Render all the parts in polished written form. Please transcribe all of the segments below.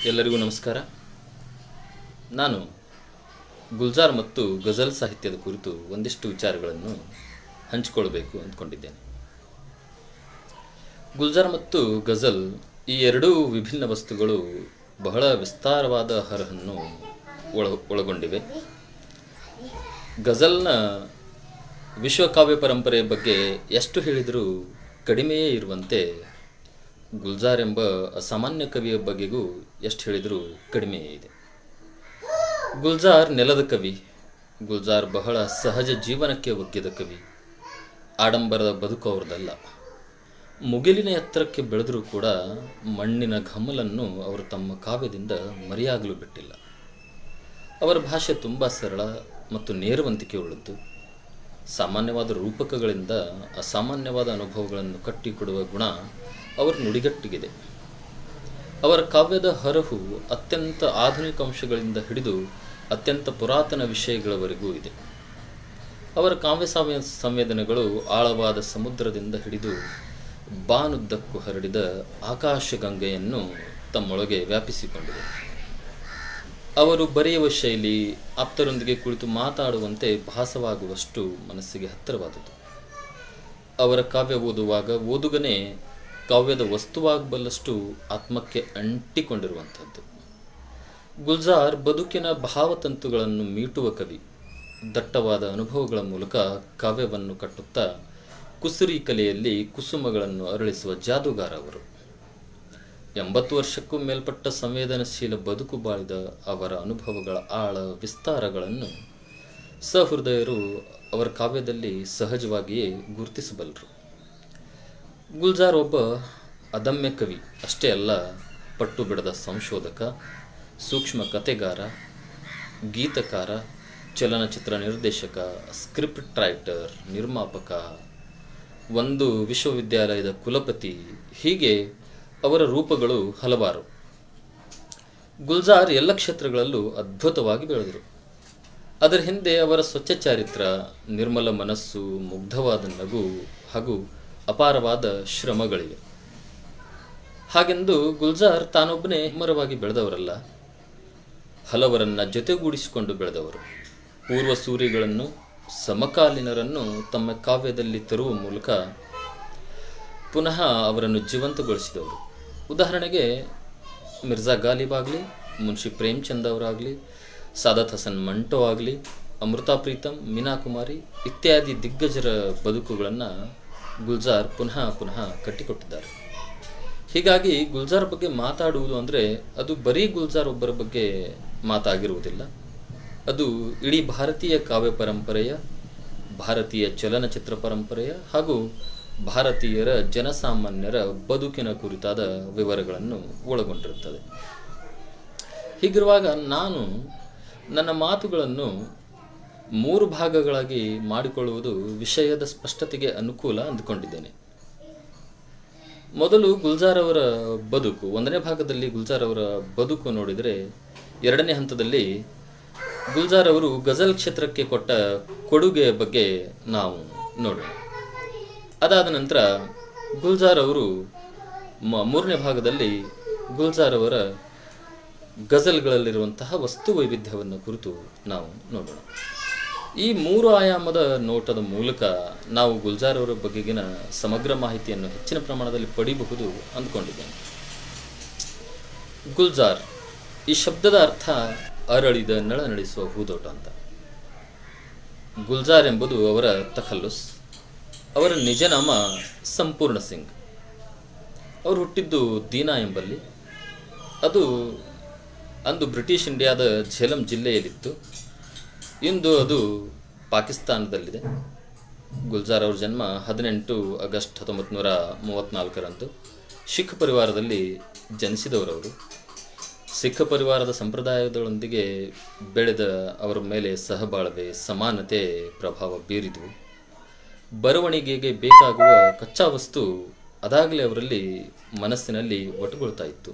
ಎಲ್ಲರಿಗೂ ನಮಸ್ಕಾರ. ನಾನು ಗುಲ್ಜಾರ್ ಮತ್ತು ಗಜಲ್ ಸಾಹಿತ್ಯದ ಕುರಿತು ಒಂದಿಷ್ಟು ವಿಚಾರಗಳನ್ನು ಹಂಚಿಕೊಳ್ಳಬೇಕು ಅಂದ್ಕೊಂಡಿದ್ದೇನೆ. ಗುಲ್ಜಾರ್ ಮತ್ತು ಗಜಲ್ ಈ ಎರಡೂ ವಿಭಿನ್ನ ವಸ್ತುಗಳು ಬಹಳ ವಿಸ್ತಾರವಾದ ಹರಹನ್ನು ಒಳಗೊಂಡಿವೆ. ಗಜಲ್ನ ವಿಶ್ವಕಾವ್ಯ ಪರಂಪರೆಯ ಬಗ್ಗೆ ಎಷ್ಟು ಹೇಳಿದರೂ ಕಡಿಮೆಯೇ ಇರುವಂತೆ ಗುಲ್ಜಾರ್ ಎಂಬ ಅಸಾಮಾನ್ಯ ಕವಿಯ ಬಗ್ಗೆಗೂ ಎಷ್ಟು ಹೇಳಿದರೂ ಕಡಿಮೆಯೇ ಇದೆ. ಗುಲ್ಜಾರ್ ನೆಲದ ಕವಿ. ಗುಲ್ಜಾರ್ ಬಹಳ ಸಹಜ ಜೀವನಕ್ಕೆ ಒಗ್ಗಿದ ಕವಿ. ಆಡಂಬರದ ಬದುಕು ಅವ್ರದ್ದಲ್ಲ. ಮುಗಿಲಿನ ಎತ್ತರಕ್ಕೆ ಬೆಳೆದರೂ ಕೂಡ ಮಣ್ಣಿನ ಘಮಲನ್ನು ಅವರು ತಮ್ಮ ಕಾವ್ಯದಿಂದ ಮರೆಯಾಗಲು ಬಿಟ್ಟಿಲ್ಲ. ಅವರ ಭಾಷೆ ತುಂಬ ಸರಳ ಮತ್ತು ನೇರವಂತಿಕೆ ಉಳ್ಳದ್ದು. ಸಾಮಾನ್ಯವಾದ ರೂಪಕಗಳಿಂದ ಅಸಾಮಾನ್ಯವಾದ ಅನುಭವಗಳನ್ನು ಕಟ್ಟಿಕೊಡುವ ಗುಣ ಅವರ ನುಡಿಗಟ್ಟಿಗಿದೆ. ಅವರ ಕಾವ್ಯದ ಹರಹು ಅತ್ಯಂತ ಆಧುನಿಕ ಅಂಶಗಳಿಂದ ಹಿಡಿದು ಅತ್ಯಂತ ಪುರಾತನ ವಿಷಯಗಳವರೆಗೂ ಇದೆ. ಅವರ ಕಾವ್ಯ ಸಂವೇದನೆಗಳು ಆಳವಾದ ಸಮುದ್ರದಿಂದ ಹಿಡಿದು ಬಾನುದ್ದಕ್ಕೂ ಹರಡಿದ ಆಕಾಶಗಂಗೆಯನ್ನು ತಮ್ಮೊಳಗೆ ವ್ಯಾಪಿಸಿಕೊಂಡಿದೆ. ಅವರು ಬರೆಯುವ ಶೈಲಿ ಆಪ್ತರೊಂದಿಗೆ ಕುಳಿತು ಮಾತಾಡುವಂತೆ ಭಾಸವಾಗುವಷ್ಟು ಮನಸ್ಸಿಗೆ ಹತ್ತಿರವಾದದ್ದು. ಅವರ ಕಾವ್ಯ ಓದುವಾಗ ಓದುಗನೇ ಕಾವ್ಯದ ವಸ್ತುವಾಗಬಲ್ಲಷ್ಟು ಆತ್ಮಕ್ಕೆ ಅಂಟಿಕೊಂಡಿರುವಂಥದ್ದು. ಗುಲ್ಜಾರ್ ಬದುಕಿನ ಭಾವತಂತುಗಳನ್ನು ಮೀಟುವ ಕವಿ. ದಟ್ಟವಾದ ಅನುಭವಗಳ ಮೂಲಕ ಕಾವ್ಯವನ್ನು ಕಟ್ಟುತ್ತಾ ಕುಸುರಿ ಕಲೆಯಲ್ಲಿ ಕುಸುಮಗಳನ್ನು ಅರಳಿಸುವ ಜಾದೂಗಾರ ಅವರು. 80 ವರ್ಷಕ್ಕೂ ಮೇಲ್ಪಟ್ಟ ಸಂವೇದನಶೀಲ ಬದುಕು ಬಾಳಿದ ಅವರ ಅನುಭವಗಳ ಆಳ ವಿಸ್ತಾರಗಳನ್ನು ಸಹೃದಯರು ಅವರ ಕಾವ್ಯದಲ್ಲಿ ಸಹಜವಾಗಿಯೇ ಗುರುತಿಸಬಲ್ಲರು. ಗುಲ್ಜಾರ್ ಒಬ್ಬ ಅದಮ್ಯ ಕವಿ ಅಷ್ಟೇ ಅಲ್ಲ, ಪಟ್ಟು ಬಿಡದ ಸಂಶೋಧಕ, ಸೂಕ್ಷ್ಮ ಕಥೆಗಾರ, ಗೀತಕಾರ, ಚಲನಚಿತ್ರ ನಿರ್ದೇಶಕ, ಸ್ಕ್ರಿಪ್ಟ್ ರೈಟರ್, ನಿರ್ಮಾಪಕ, ಒಂದು ವಿಶ್ವವಿದ್ಯಾಲಯದ ಕುಲಪತಿ. ಹೀಗೆ ಅವರ ರೂಪಗಳು ಹಲವಾರು. ಗುಲ್ಜಾರ್ ಎಲ್ಲ ಕ್ಷೇತ್ರಗಳಲ್ಲೂ ಅದ್ಭುತವಾಗಿ ಬೆಳೆದರು. ಅದರ ಹಿಂದೆ ಅವರ ಸ್ವಚ್ಛ ಚಾರಿತ್ರ, ನಿರ್ಮಲ ಮನಸ್ಸು, ಮುಗ್ಧವಾದ ನಗು ಹಾಗೂ ಅಪಾರವಾದ ಶ್ರಮಗಳಿವೆ. ಹಾಗೆಂದು ಗುಲ್ಜಾರ್ ತಾನೊಬ್ಬನೇ ಹೆಮ್ಮರವಾಗಿ ಬೆಳೆದವರಲ್ಲ. ಹಲವರನ್ನ ಜೊತೆಗೂಡಿಸಿಕೊಂಡು ಬೆಳೆದವರು. ಪೂರ್ವಸೂರಿಗಳನ್ನು, ಸಮಕಾಲೀನರನ್ನು ತಮ್ಮ ಕಾವ್ಯದಲ್ಲಿ ತರುವ ಮೂಲಕ ಪುನಃ ಅವರನ್ನು ಜೀವಂತಗೊಳಿಸಿದವರು. ಉದಾಹರಣೆಗೆ ಮಿರ್ಜಾ ಗಾಲಿಬ್ ಆಗಲಿ, ಮುನ್ಷಿ ಪ್ರೇಮ್ಚಂದ್ ಅವರಾಗಲಿ, ಸಾದತ್ ಹಸನ್ ಮಂಟೋ ಆಗಲಿ, ಅಮೃತಾ ಪ್ರೀತಮ್, ಮೀನಾ ಕುಮಾರಿ ಇತ್ಯಾದಿ ದಿಗ್ಗಜರ ಬದುಕುಗಳನ್ನು ಗುಲ್ಜಾರ್ ಪುನಃ ಪುನಃ ಕಟ್ಟಿಕೊಟ್ಟಿದ್ದಾರೆ. ಹೀಗಾಗಿ ಗುಲ್ಜಾರ್ ಬಗ್ಗೆ ಮಾತಾಡುವುದು ಅಂದರೆ ಅದು ಬರೀ ಗುಲ್ಜಾರ್ ಒಬ್ಬರ ಬಗ್ಗೆ ಮಾತಾಗಿರುವುದಿಲ್ಲ. ಅದು ಇಡೀ ಭಾರತೀಯ ಕಾವ್ಯ ಪರಂಪರೆಯ, ಭಾರತೀಯ ಚಲನಚಿತ್ರ ಪರಂಪರೆಯ ಹಾಗೂ ಭಾರತೀಯರ ಜನಸಾಮಾನ್ಯರ ಬದುಕಿನ ಕುರಿತಾದ ವಿವರಗಳನ್ನು ಒಳಗೊಂಡಿರುತ್ತದೆ. ಹೀಗಿರುವಾಗ ನಾನು ನನ್ನ ಮಾತುಗಳನ್ನು 3 ಭಾಗಗಳಾಗಿ ಮಾಡಿಕೊಳ್ಳುವುದು ವಿಷಯದ ಸ್ಪಷ್ಟತೆಗೆ ಅನುಕೂಲ ಅಂದುಕೊಂಡಿದ್ದೇನೆ. ಮೊದಲು ಗುಲ್ಜಾರ್ ಅವರ ಬದುಕು. 1ನೇ ಭಾಗದಲ್ಲಿ ಗುಲ್ಜಾರ್ ಅವರ ಬದುಕು ನೋಡಿದರೆ, 2ನೇ ಹಂತದಲ್ಲಿ ಗುಲ್ಜಾರ್ ಅವರು ಗಜಲ್ ಕ್ಷೇತ್ರಕ್ಕೆ ಕೊಟ್ಟ ಕೊಡುಗೆಯ ಬಗ್ಗೆ ನಾವು ನೋಡೋಣ. ಅದಾದ ನಂತರ ಗುಲ್ಜಾರ್ ಅವರು 3ನೇ ಭಾಗದಲ್ಲಿ ಗುಲ್ಜಾರ್ ಅವರ ಗಜಲ್ಗಳಲ್ಲಿರುವಂತಹ ವಸ್ತು ವೈವಿಧ್ಯವನ್ನು ಕುರಿತು ನಾವು ನೋಡೋಣ. ಈ 3 ಆಯಾಮದ ನೋಟದ ಮೂಲಕ ನಾವು ಗುಲ್ಜಾರ್ ಅವರ ಬಗೆಗಿನ ಸಮಗ್ರ ಮಾಹಿತಿಯನ್ನು ಹೆಚ್ಚಿನ ಪ್ರಮಾಣದಲ್ಲಿ ಪಡೆಯಬಹುದು ಅಂದ್ಕೊಂಡಿದ್ದೇನೆ. ಗುಲ್ಜಾರ್ ಈ ಶಬ್ದದ ಅರ್ಥ ಅರಳಿದ ನಳನಳಿಸುವ ಹೂದೋಟ ಅಂತ. ಗುಲ್ಜಾರ್ ಎಂಬುದು ಅವರ ತಖಲ್ಲುಸ್. ಅವರ ನಿಜ ನಾಮ ಸಂಪೂರ್ಣ ಸಿಂಗ್. ಅವರು ಹುಟ್ಟಿದ್ದು ದೀನಾ ಎಂಬಲ್ಲಿ. ಅದು ಅಂದು ಬ್ರಿಟಿಷ್ ಇಂಡಿಯಾದ ಝೇಲಂ ಜಿಲ್ಲೆಯಲ್ಲಿತ್ತು. ಇಂದು ಅದು ಪಾಕಿಸ್ತಾನದಲ್ಲಿದೆ. ಗುಲ್ಜಾರ್ ಅವರ ಜನ್ಮ 18 ಆಗಸ್ಟ್ 1934ರಂದು ಸಿಖ್ ಪರಿವಾರದಲ್ಲಿ ಜನಿಸಿದವರವರು. ಸಿಖ್ ಪರಿವಾರದ ಸಂಪ್ರದಾಯಗಳೊಂದಿಗೆ ಬೆಳೆದ ಅವರ ಮೇಲೆ ಸಹಬಾಳ್ವೆ, ಸಮಾನತೆ ಪ್ರಭಾವ ಬೀರಿದವು. ಬರವಣಿಗೆಗೆ ಬೇಕಾಗುವ ಕಚ್ಚಾ ವಸ್ತು ಅದಾಗಲೇ ಅವರಲ್ಲಿ ಮನಸ್ಸಿನಲ್ಲಿ ಒಟ್ಟುಗೊಳ್ತಾ ಇತ್ತು.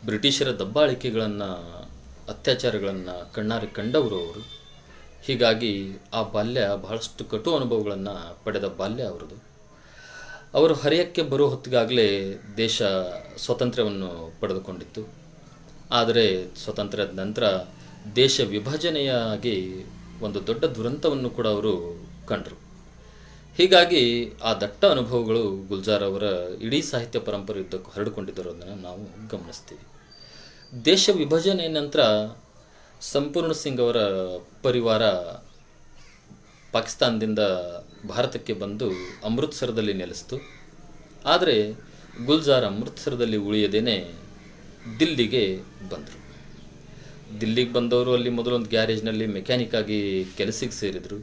ಬ್ರಿಟಿಷರ ದಬ್ಬಾಳಿಕೆಗಳನ್ನು, ಅತ್ಯಾಚಾರಗಳನ್ನು ಕಣ್ಣಾರೆ ಕಂಡವರು ಅವರು. ಹೀಗಾಗಿ ಆ ಬಾಲ್ಯ ಬಹಳಷ್ಟು ಕಟು ಅನುಭವಗಳನ್ನು ಪಡೆದ ಬಾಲ್ಯ ಅವರದು. ಅವರು ಹರಿಯಕ್ಕೆ ಬರೋ ಹೊತ್ತಿಗಾಗಲೇ ದೇಶ ಸ್ವಾತಂತ್ರ್ಯವನ್ನು ಪಡೆದುಕೊಂಡಿತ್ತು. ಆದರೆ ಸ್ವತಂತ್ರದ ನಂತರ ದೇಶ ವಿಭಜನೆಯಾಗಿ ಒಂದು ದೊಡ್ಡ ದುರಂತವನ್ನು ಕೂಡ ಅವರು ಕಂಡರು. ಹೀಗಾಗಿ ಆ ದಟ್ಟ ಅನುಭವಗಳು ಗುಲ್ಜಾರ್ ಅವರ ಇಡೀ ಸಾಹಿತ್ಯ ಪರಂಪರೆಯುದ್ದಕ್ಕೂ ಹರಡಿಕೊಂಡಿದ್ದರೋದನ್ನು ನಾವು ಗಮನಿಸ್ತೀವಿ. ದೇಶ ವಿಭಜನೆ ನಂತರ ಸಂಪೂರ್ಣ ಸಿಂಗ್ ಅವರ ಪರಿವಾರ ಪಾಕಿಸ್ತಾನದಿಂದ ಭಾರತಕ್ಕೆ ಬಂದು ಅಮೃತ್ಸರದಲ್ಲಿ ನೆಲೆಸಿತು. ಆದರೆ ಗುಲ್ಜಾರ್ ಅಮೃತ್ಸರದಲ್ಲಿ ಉಳಿಯದೇನೆ ದಿಲ್ಲಿಗೆ ಬಂದರು. ದಿಲ್ಲಿಗೆ ಬಂದವರು ಅಲ್ಲಿ ಮೊದಲೊಂದು ಗ್ಯಾರೇಜ್ನಲ್ಲಿ ಮೆಕ್ಯಾನಿಕ್ ಆಗಿ ಕೆಲಸಕ್ಕೆ ಸೇರಿದರು.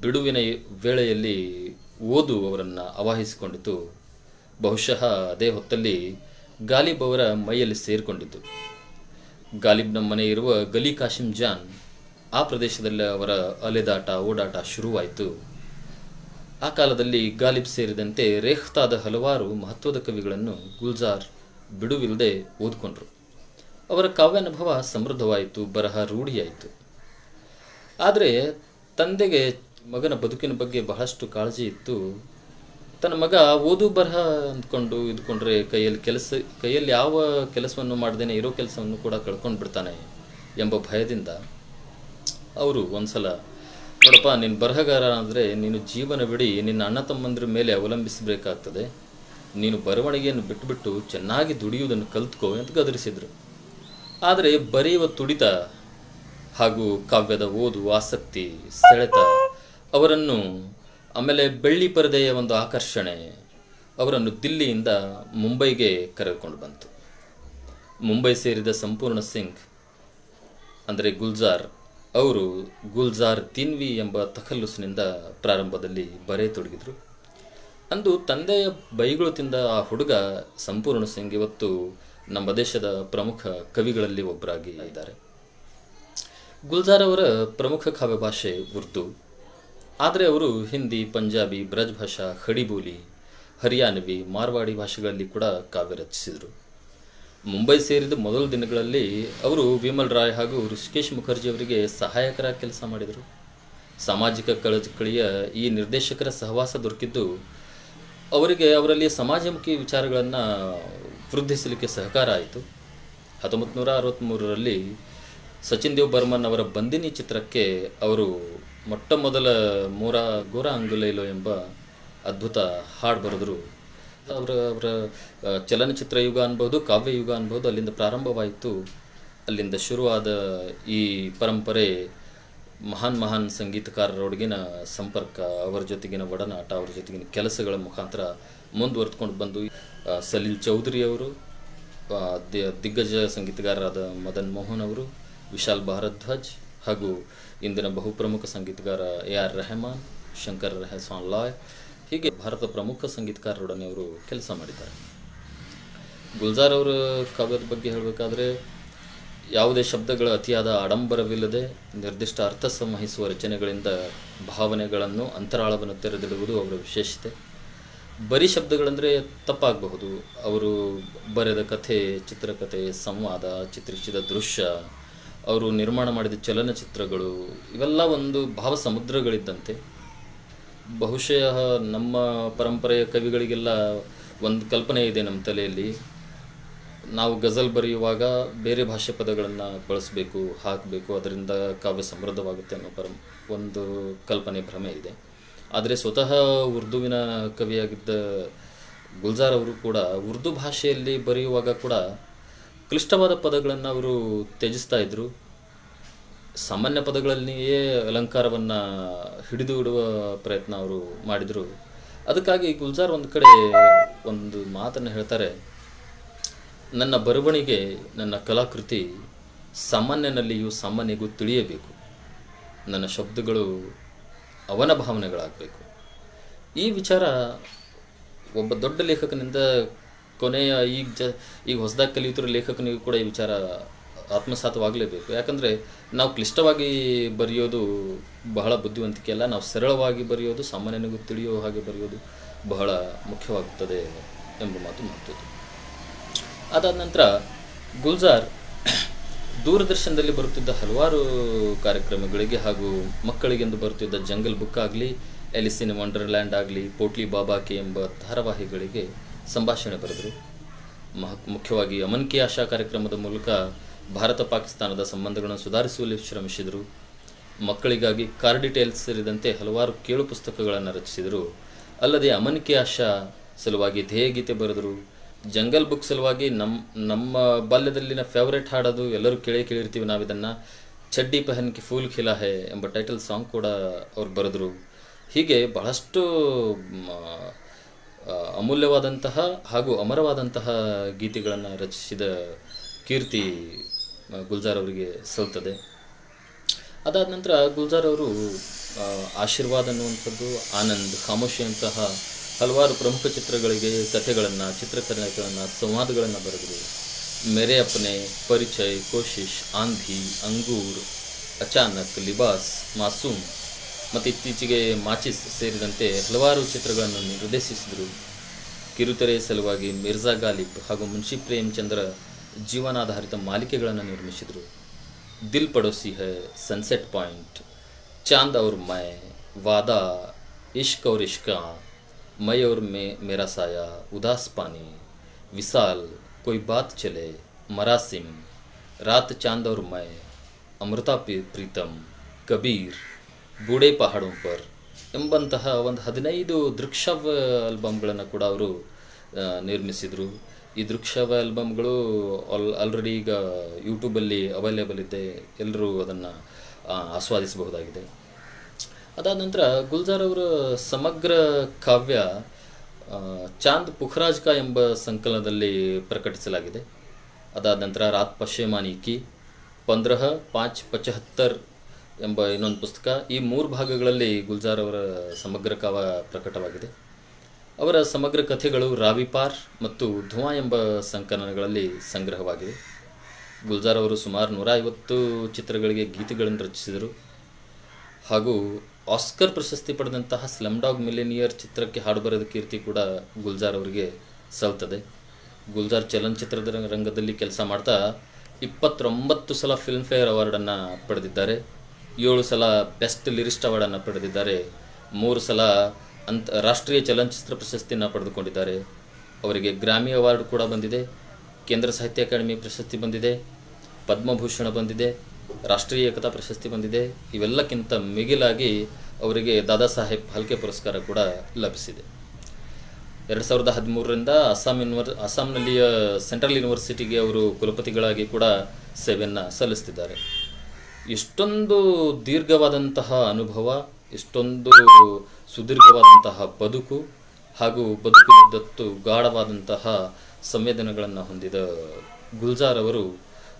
ಬಿಡುವಿನ ವೇಳೆಯಲ್ಲಿ ಓದು ಅವರನ್ನು ಆವಾಹಿಸಿಕೊಂಡಿತು. ಬಹುಶಃ ಅದೇ ಹೊತ್ತಲ್ಲಿ ಗಾಲಿಬ್ ಅವರ ಮೈಯಲ್ಲಿ ಸೇರಿಕೊಂಡಿದ್ದು. ಗಾಲಿಬ್ನ ಮನೆ ಇರುವ ಗಲಿ ಕಾಶಿಂ ಜಾನ್, ಆ ಪ್ರದೇಶದಲ್ಲಿ ಅವರ ಅಲೆದಾಟ ಓಡಾಟ ಶುರುವಾಯಿತು. ಆ ಕಾಲದಲ್ಲಿ ಗಾಲಿಬ್ ಸೇರಿದಂತೆ ರೇಖ್ತಾದ ಹಲವಾರು ಮಹತ್ವದ ಕವಿಗಳನ್ನು ಗುಲ್ಜಾರ್ ಬಿಡುವಿಲ್ಲದೆ ಓದ್ಕೊಂಡ್ರು. ಅವರ ಕಾವ್ಯಾನುಭವ ಸಮೃದ್ಧವಾಯಿತು, ಬರಹ ರೂಢಿಯಾಯಿತು. ಆದರೆ ತಂದೆಗೆ ಮಗನ ಬದುಕಿನ ಬಗ್ಗೆ ಬಹಳಷ್ಟು ಕಾಳಜಿ ಇತ್ತು. ತನ್ನ ಮಗ ಓದು ಬರಹ ಅಂದ್ಕೊಂಡು ಇದ್ಕೊಂಡ್ರೆ ಕೈಯಲ್ಲಿ ಯಾವ ಕೆಲಸವನ್ನು ಮಾಡದೇನೆ ಇರೋ ಕೆಲಸವನ್ನು ಕೂಡ ಕಳ್ಕೊಂಡು ಬಿಡ್ತಾನೆ ಎಂಬ ಭಯದಿಂದ ಅವರು ಒಂದ್ಸಲ, ನೋಡಪ್ಪ, ನೀನು ಬರಹಗಾರ ಅಂದರೆ ನೀನು ಜೀವನವಿಡೀ ನಿನ್ನ ಅಣ್ಣ ತಮ್ಮಂದ್ರ ಮೇಲೆ ಅವಲಂಬಿಸಬೇಕಾಗ್ತದೆ. ನೀನು ಬರವಣಿಗೆಯನ್ನು ಬಿಟ್ಟುಬಿಟ್ಟು ಚೆನ್ನಾಗಿ ದುಡಿಯುವುದನ್ನು ಕಲ್ತ್ಕೋ ಅಂತ ಗದರಿಸಿದರು. ಆದರೆ ಬರೆಯುವ ತುಡಿತ ಹಾಗೂ ಕಾವ್ಯದ ಓದು ಆಸಕ್ತಿ, ಸೆಳೆತ ಅವರನ್ನು, ಆಮೇಲೆ ಬೆಳ್ಳಿ ಪರದೆಯ ಒಂದು ಆಕರ್ಷಣೆ ಅವರನ್ನು ದಿಲ್ಲಿಯಿಂದ ಮುಂಬೈಗೆ ಕರೆದುಕೊಂಡು ಬಂತು. ಮುಂಬೈ ಸೇರಿದ ಸಂಪೂರ್ಣ ಸಿಂಗ್ ಅಂದರೆ ಗುಲ್ಜಾರ್ ಅವರು ಗುಲ್ಜಾರ್ ದಿನ್ವಿ ಎಂಬ ತಖಲ್ಲುಸಿನಿಂದ ಪ್ರಾರಂಭದಲ್ಲಿ ಬರೆಯತೊಡಗಿದರು. ಅಂದು ತಂದೆಯ ಬೈಗಳು ತಿಂದ ಆ ಹುಡುಗ ಸಂಪೂರ್ಣ ಸಿಂಗ್ ಇವತ್ತು ನಮ್ಮ ದೇಶದ ಪ್ರಮುಖ ಕವಿಗಳಲ್ಲಿ ಒಬ್ಬರಾಗಿ ಇದ್ದಾರೆ. ಗುಲ್ಜಾರ್ ಅವರ ಪ್ರಮುಖ ಕಾವ್ಯ ಭಾಷೆ ಉರ್ದು. ಆದರೆ ಅವರು ಹಿಂದಿ, ಪಂಜಾಬಿ, ಬ್ರಜ್ ಭಾಷಾ, ಖಡಿಬೋಲಿ, ಹರಿಯಾಣವಿ, ಮಾರ್ವಾಡಿ ಭಾಷೆಗಳಲ್ಲಿ ಕೂಡ ಕಾವ್ಯ ರಚಿಸಿದರು. ಮುಂಬೈ ಸೇರಿದ ಮೊದಲ ದಿನಗಳಲ್ಲಿ ಅವರು ವಿಮಲ್ ರಾಯ್ ಹಾಗೂ ಋಷಿಕೇಶ್ ಮುಖರ್ಜಿ ಅವರಿಗೆ ಸಹಾಯಕರಾಗಿ ಕೆಲಸ ಮಾಡಿದರು. ಸಾಮಾಜಿಕ ಕಳಕಳಿಯ ಈ ನಿರ್ದೇಶಕರ ಸಹವಾಸ ದೊರಕಿದ್ದು ಅವರಲ್ಲಿ ಸಮಾಜಮುಖಿ ವಿಚಾರಗಳನ್ನು ವೃದ್ಧಿಸಲಿಕ್ಕೆ ಸಹಕಾರ ಆಯಿತು. 1963ರಲ್ಲಿ ಸಚಿನ್ ದೇವ್ ಬರ್ಮನ್ ಅವರ ಬಂದಿನಿ ಚಿತ್ರಕ್ಕೆ ಅವರು ಮೊಟ್ಟ ಮೊದಲ ಮೋರಾ ಗೋರಾ ಅಂಗುಲೈಲೋ ಎಂಬ ಅದ್ಭುತ ಹಾಡು ಬರೆದರು. ಅವರ ಚಲನಚಿತ್ರ ಯುಗ ಅನ್ಬೋದು, ಕಾವ್ಯ ಯುಗ ಅನ್ಬೋದು ಅಲ್ಲಿಂದ ಪ್ರಾರಂಭವಾಯಿತು. ಅಲ್ಲಿಂದ ಶುರುವಾದ ಈ ಪರಂಪರೆ ಮಹಾನ್ ಸಂಗೀತಕಾರರೊಳಗಿನ ಸಂಪರ್ಕ, ಅವರ ಜೊತೆಗಿನ ಒಡನಾಟ, ಅವರ ಜೊತೆಗಿನ ಕೆಲಸಗಳ ಮುಖಾಂತರ ಮುಂದುವರೆದುಕೊಂಡು ಬಂದು ಸಲೀಲ್ ಚೌಧರಿ ಅವರು, ದಿಗ್ಗಜ ಸಂಗೀತಗಾರರಾದ ಮದನ್ ಮೋಹನ್ ಅವರು, ವಿಶಾಲ್ ಭಾರದ್ವಾಜ್ ಹಾಗೂ ಇಂದಿನ ಬಹುಪ್ರಮುಖ ಸಂಗೀತಗಾರ AR ರೆಹಮಾನ್, ಶಂಕರ್ ರೆಹಸಾನ್ ಲಾಯ್, ಹೀಗೆ ಭಾರತ ಪ್ರಮುಖ ಸಂಗೀತಕಾರರೊಡನೆ ಅವರು ಕೆಲಸ ಮಾಡಿದ್ದಾರೆ. ಗುಲ್ಜಾರ್ ಅವರ ಕಾವ್ಯದ ಬಗ್ಗೆ ಹೇಳಬೇಕಾದ್ರೆ ಯಾವುದೇ ಶಬ್ದಗಳ ಅತಿಯಾದ ಆಡಂಬರವಿಲ್ಲದೆ ನಿರ್ದಿಷ್ಟ ಅರ್ಥ ಸಂವಹಿಸುವ ರಚನೆಗಳಿಂದ ಭಾವನೆಗಳನ್ನು, ಅಂತರಾಳವನ್ನು ತೆರೆದಿಡುವುದು ಅವರ ವಿಶೇಷತೆ. ಬರೀ ಶಬ್ದಗಳಂದರೆ ತಪ್ಪಾಗಬಹುದು. ಅವರು ಬರೆದ ಕಥೆ, ಚಿತ್ರಕಥೆ, ಸಂವಾದ, ಚಿತ್ರಿಸಿದ ದೃಶ್ಯ, ಅವರು ನಿರ್ಮಾಣ ಮಾಡಿದ ಚಲನಚಿತ್ರಗಳು ಇವೆಲ್ಲ ಒಂದು ಭಾವ ಸಮುದ್ರಗಳಿದ್ದಂತೆ. ಬಹುಶಃ ನಮ್ಮ ಪರಂಪರೆಯ ಕವಿಗಳಿಗೆಲ್ಲ ಒಂದು ಕಲ್ಪನೆ ಇದೆ ನಮ್ಮ ತಲೆಯಲ್ಲಿ, ನಾವು ಗಜಲ್ ಬರೆಯುವಾಗ ಬೇರೆ ಭಾಷೆ ಪದಗಳನ್ನು ಬಳಸಬೇಕು, ಹಾಕಬೇಕು, ಅದರಿಂದ ಕಾವ್ಯ ಸಮೃದ್ಧವಾಗುತ್ತೆ ಅನ್ನೋ ಒಂದು ಕಲ್ಪನೆ, ಭ್ರಮೆ ಇದೆ. ಆದರೆ ಸ್ವತಃ ಉರ್ದುವಿನ ಕವಿಯಾಗಿದ್ದ ಗುಲ್ಜಾರ್ ಅವರು ಕೂಡ ಉರ್ದು ಭಾಷೆಯಲ್ಲಿ ಬರೆಯುವಾಗ ಕೂಡ ಕ್ಲಿಷ್ಟವಾದ ಪದಗಳನ್ನು ಅವರು ತ್ಯಜಿಸ್ತಾ ಇದ್ದರು. ಸಾಮಾನ್ಯ ಪದಗಳಲ್ಲಿಯೇ ಅಲಂಕಾರವನ್ನು ಹಿಡಿದು ಇಡುವ ಪ್ರಯತ್ನ ಅವರು ಮಾಡಿದರು. ಅದಕ್ಕಾಗಿ ಗುಲ್ಜಾರ್ ಒಂದು ಕಡೆ ಒಂದು ಮಾತನ್ನು ಹೇಳ್ತಾರೆ, ನನ್ನ ಬರವಣಿಗೆ, ನನ್ನ ಕಲಾಕೃತಿ ಸಾಮಾನ್ಯನಲ್ಲಿಯೂ ಸಾಮಾನ್ಯಗೂ ತಿಳಿಯಬೇಕು. ನನ್ನ ಶಬ್ದಗಳು ಅವನ ಭಾವನೆಗಳಾಗಬೇಕು. ಈ ವಿಚಾರ ಒಬ್ಬ ದೊಡ್ಡ ಲೇಖಕನಿಂದ ಕೊನೆಯ ಈಗ ಹೊಸದಾಗಿ ಕಲಿಯುತ್ತಿರೋ ಲೇಖಕನಿಗೂ ಕೂಡ ಈ ವಿಚಾರ ಆತ್ಮಸಾತವಾಗಲೇಬೇಕು. ಯಾಕಂದರೆ ನಾವು ಕ್ಲಿಷ್ಟವಾಗಿ ಬರೆಯೋದು ಬಹಳ ಬುದ್ಧಿವಂತಿಕೆ ಅಲ್ಲ, ನಾವು ಸರಳವಾಗಿ ಬರೆಯೋದು, ಸಾಮಾನ್ಯನಿಗೂ ತಿಳಿಯೋ ಹಾಗೆ ಬರೆಯೋದು ಬಹಳ ಮುಖ್ಯವಾಗುತ್ತದೆ ಎಂಬ ಮಾತು ಮಹತ್ವದ್ದು. ಅದಾದ ನಂತರ ಗುಲ್ಜಾರ್ ದೂರದರ್ಶನದಲ್ಲಿ ಬರುತ್ತಿದ್ದ ಹಲವಾರು ಕಾರ್ಯಕ್ರಮಗಳಿಗೆ ಹಾಗೂ ಮಕ್ಕಳಿಗೆಂದು ಬರುತ್ತಿದ್ದ ಜಂಗಲ್ ಬುಕ್ ಆಗಲಿ, ಎಲಿಸ್ ಇನ್ ವಂಡರ್ಲ್ಯಾಂಡ್ ಆಗಲಿ, ಪೋಟ್ಲಿ ಬಾಬಾಕಿ ಎಂಬ ಧಾರಾವಾಹಿಗಳಿಗೆ ಸಂಭಾಷಣೆ ಬರೆದರು. ಮುಖ್ಯವಾಗಿ ಅಮನ್ ಕಿ ಆಶಾ ಕಾರ್ಯಕ್ರಮದ ಮೂಲಕ ಭಾರತ ಪಾಕಿಸ್ತಾನದ ಸಂಬಂಧಗಳನ್ನು ಸುಧಾರಿಸುವಲ್ಲಿ ಶ್ರಮಿಸಿದರು. ಮಕ್ಕಳಿಗಾಗಿ ಕಾರ್ ಡೀಟೇಲ್ಸ್ ಸೇರಿದಂತೆ ಹಲವಾರು ಕೇಳು ಪುಸ್ತಕಗಳನ್ನು ರಚಿಸಿದರು. ಅಲ್ಲದೆ ಅಮನ್ ಕಿ ಆಶಾ ಸಲುವಾಗಿ ಧ್ಯೇಯಗೀತೆ ಬರೆದರು. ಜಂಗಲ್ ಬುಕ್ ಸಲುವಾಗಿ ನಮ್ಮ ಬಾಲ್ಯದಲ್ಲಿನ ಫೇವರೇಟ್ ಹಾಡೋದು ಎಲ್ಲರೂ ಕೇಳಿರ್ತೀವಿ ನಾವಿದನ್ನು, ಚಡ್ಡಿ ಪಹನ್ ಕಿ ಫೂಲ್ ಖಿಲಾ ಹೇ ಎಂಬ ಟೈಟಲ್ ಸಾಂಗ್ ಕೂಡ ಅವ್ರು ಬರೆದರು. ಹೀಗೆ ಬಹಳಷ್ಟು ಅಮೂಲ್ಯವಾದಂತಹ ಹಾಗೂ ಅಮರವಾದಂತಹ ಗೀತೆಗಳನ್ನು ರಚಿಸಿದ ಕೀರ್ತಿ ಗುಲ್ಜಾರ್ ಅವರಿಗೆ ಸಲ್ತದೆ. ಅದಾದ ನಂತರ ಗುಲ್ಜಾರ್ ಅವರು ಆಶೀರ್ವಾದ ಅನ್ನುವಂಥದ್ದು, ಆನಂದ್, ಖಾಮೋಶಿ ಅಂತಹ ಹಲವಾರು ಪ್ರಮುಖ ಚಿತ್ರಗಳಿಗೆ ಕಥೆಗಳನ್ನು, ಚಿತ್ರಕಥೆಗಳನ್ನು, ಸಂವಾದಗಳನ್ನು ಬರೆದರು. ಮೇರೆ ಅಪ್ನೆ, ಪರಿಚಯ್, ಕೋಶಿಶ್, ಆಂಧಿ, ಅಂಗೂರ್, ಅಚಾನಕ್, ಲಿಬಾಸ್, ಮಾಸೂಮ್ ಮತ್ತು ಇತ್ತೀಚೆಗೆ ಮಾಚಿಸ್ ಸೇರಿದಂತೆ ಹಲವಾರು ಚಿತ್ರಗಳನ್ನು ನಿರ್ದೇಶಿಸಿದರು. ಕಿರುತೆರೆ ಸಲುವಾಗಿ ಮಿರ್ಜಾ ಗಾಲಿಬ್ ಹಾಗೂ ಮುನ್ಷಿ ಪ್ರೇಮಚಂದ್ರ ಜೀವನಾಧಾರಿತ ಮಾಲಿಕೆಗಳನ್ನು ನಿರ್ಮಿಸಿದರು. ದಿಲ್ ಪಡೋಸಿ ಹೈ, ಸನ್ಸೆಟ್ ಪಾಯಿಂಟ್, ಚಾಂದ್ ಔರ್ ಮೈ, ವಾದಾ, ಇಶ್ಕ್ ಔರ್ ಇಶ್ಕಾ, ಮೈ ಔರ್ ಮೇರಾ ಸಾಯಾ, ಉದಾಸ್ ಪಾನಿ, ವಿಸಾಲ್, कोई बात चले, मरासिम, रात चांद और मैं, अमृता प्रीतम, कबीर, बूढ़े पहाड़ों पर ಎಂಬಂತಹ ಒಂದು 15 ದೃಕ್ಶ್ರಾವ್ಯ ಆಲ್ಬಮ್ಗಳನ್ನು ಕೂಡ ಅವರು ನಿರ್ಮಿಸಿದರು. ಈ ದೃಕ್ಶ್ರಾವ್ಯ ಆಲ್ಬಮ್ಗಳು ಆಲ್ರೆಡಿ ಈಗ ಯೂಟ್ಯೂಬಲ್ಲಿ ಅವೈಲೇಬಲ್ ಇದೆ, ಎಲ್ಲರೂ ಅದನ್ನು ಆಸ್ವಾದಿಸಬಹುದಾಗಿದೆ. ಅದಾದ ನಂತರ ಗುಲ್ಜಾರ್ ಅವರ ಸಮಗ್ರ ಕಾವ್ಯ ಚಾಂದ್ ಪುಖರಾಜ್ ಕಾ ಎಂಬ ಸಂಕಲನದಲ್ಲಿ ಪ್ರಕಟಿಸಲಾಗಿದೆ. ಅದಾದ ನಂತರ ರಾತ್ ಪಶೇಮಾನಿ ಕಿ, 15/5/75 ಎಂಬ ಇನ್ನೊಂದು ಪುಸ್ತಕ. ಈ 3 ಭಾಗಗಳಲ್ಲಿ ಗುಲ್ಜಾರ್ ಅವರ ಸಮಗ್ರ ಕಾವ್ಯ ಪ್ರಕಟವಾಗಿದೆ. ಅವರ ಸಮಗ್ರ ಕಥೆಗಳು ರಾವಿಪಾರ್ ಮತ್ತು ಧುವಾ ಎಂಬ ಸಂಕಲನಗಳಲ್ಲಿ ಸಂಗ್ರಹವಾಗಿವೆ. ಗುಲ್ಜಾರ್ ಅವರು ಸುಮಾರು 150 ಚಿತ್ರಗಳಿಗೆ ಗೀತೆಗಳನ್ನು ರಚಿಸಿದರು ಹಾಗೂ ಆಸ್ಕರ್ ಪ್ರಶಸ್ತಿ ಪಡೆದಂತಹ ಸ್ಲಮ್ ಡಾಗ್ ಮಿಲಿಯನಿಯರ್ ಚಿತ್ರಕ್ಕೆ ಹಾಡು ಬರೆದ ಕೀರ್ತಿ ಕೂಡ ಗುಲ್ಜಾರ್ ಅವರಿಗೆ ಸಲ್ತದೆ. ಗುಲ್ಜಾರ್ ಚಲನಚಿತ್ರದ ರಂಗದಲ್ಲಿ ಕೆಲಸ ಮಾಡ್ತಾ 29 ಸಲ ಫಿಲ್ಮ್ಫೇರ್ ಅವಾರ್ಡನ್ನು ಪಡೆದಿದ್ದಾರೆ, 7 ಸಲ ಬೆಸ್ಟ್ ಲಿರಿಸ್ಟ್ ಅವಾರ್ಡನ್ನು ಪಡೆದಿದ್ದಾರೆ, 3 ಸಲ ರಾಷ್ಟ್ರೀಯ ಚಲನಚಿತ್ರ ಪ್ರಶಸ್ತಿಯನ್ನು ಪಡೆದುಕೊಂಡಿದ್ದಾರೆ. ಅವರಿಗೆ ಗ್ರಾಮಿ ಅವಾರ್ಡ್ ಕೂಡ ಬಂದಿದೆ, ಕೇಂದ್ರ ಸಾಹಿತ್ಯ ಅಕಾಡೆಮಿ ಪ್ರಶಸ್ತಿ ಬಂದಿದೆ, ಪದ್ಮಭೂಷಣ ಬಂದಿದೆ, ರಾಷ್ಟ್ರೀಯ ಏಕತಾ ಪ್ರಶಸ್ತಿ ಬಂದಿದೆ. ಇವೆಲ್ಲಕ್ಕಿಂತ ಮಿಗಿಲಾಗಿ ಅವರಿಗೆ ದಾದಾ ಸಾಹೇಬ್ ಫಾಲ್ಕೆ ಪುರಸ್ಕಾರ ಕೂಡ ಲಭಿಸಿದೆ. 2013ರಿಂದ ಅಸ್ಸಾಂನಲ್ಲಿಯ ಸೆಂಟ್ರಲ್ ಯೂನಿವರ್ಸಿಟಿಗೆ ಅವರು ಕುಲಪತಿಗಳಾಗಿ ಕೂಡ ಸೇವೆಯನ್ನು ಸಲ್ಲಿಸ್ತಿದ್ದಾರೆ. ಇಷ್ಟೊಂದು ದೀರ್ಘವಾದಂತಹ ಅನುಭವ, ಇಷ್ಟೊಂದು ಸುದೀರ್ಘವಾದಂತಹ ಬದುಕು ಹಾಗೂ ಬದುಕಿನದ್ದತ್ತು ಗಾಢವಾದಂತಹ ಸಂವೇದನೆಗಳನ್ನು ಹೊಂದಿದ ಗುಲ್ಜಾರ್ ಅವರು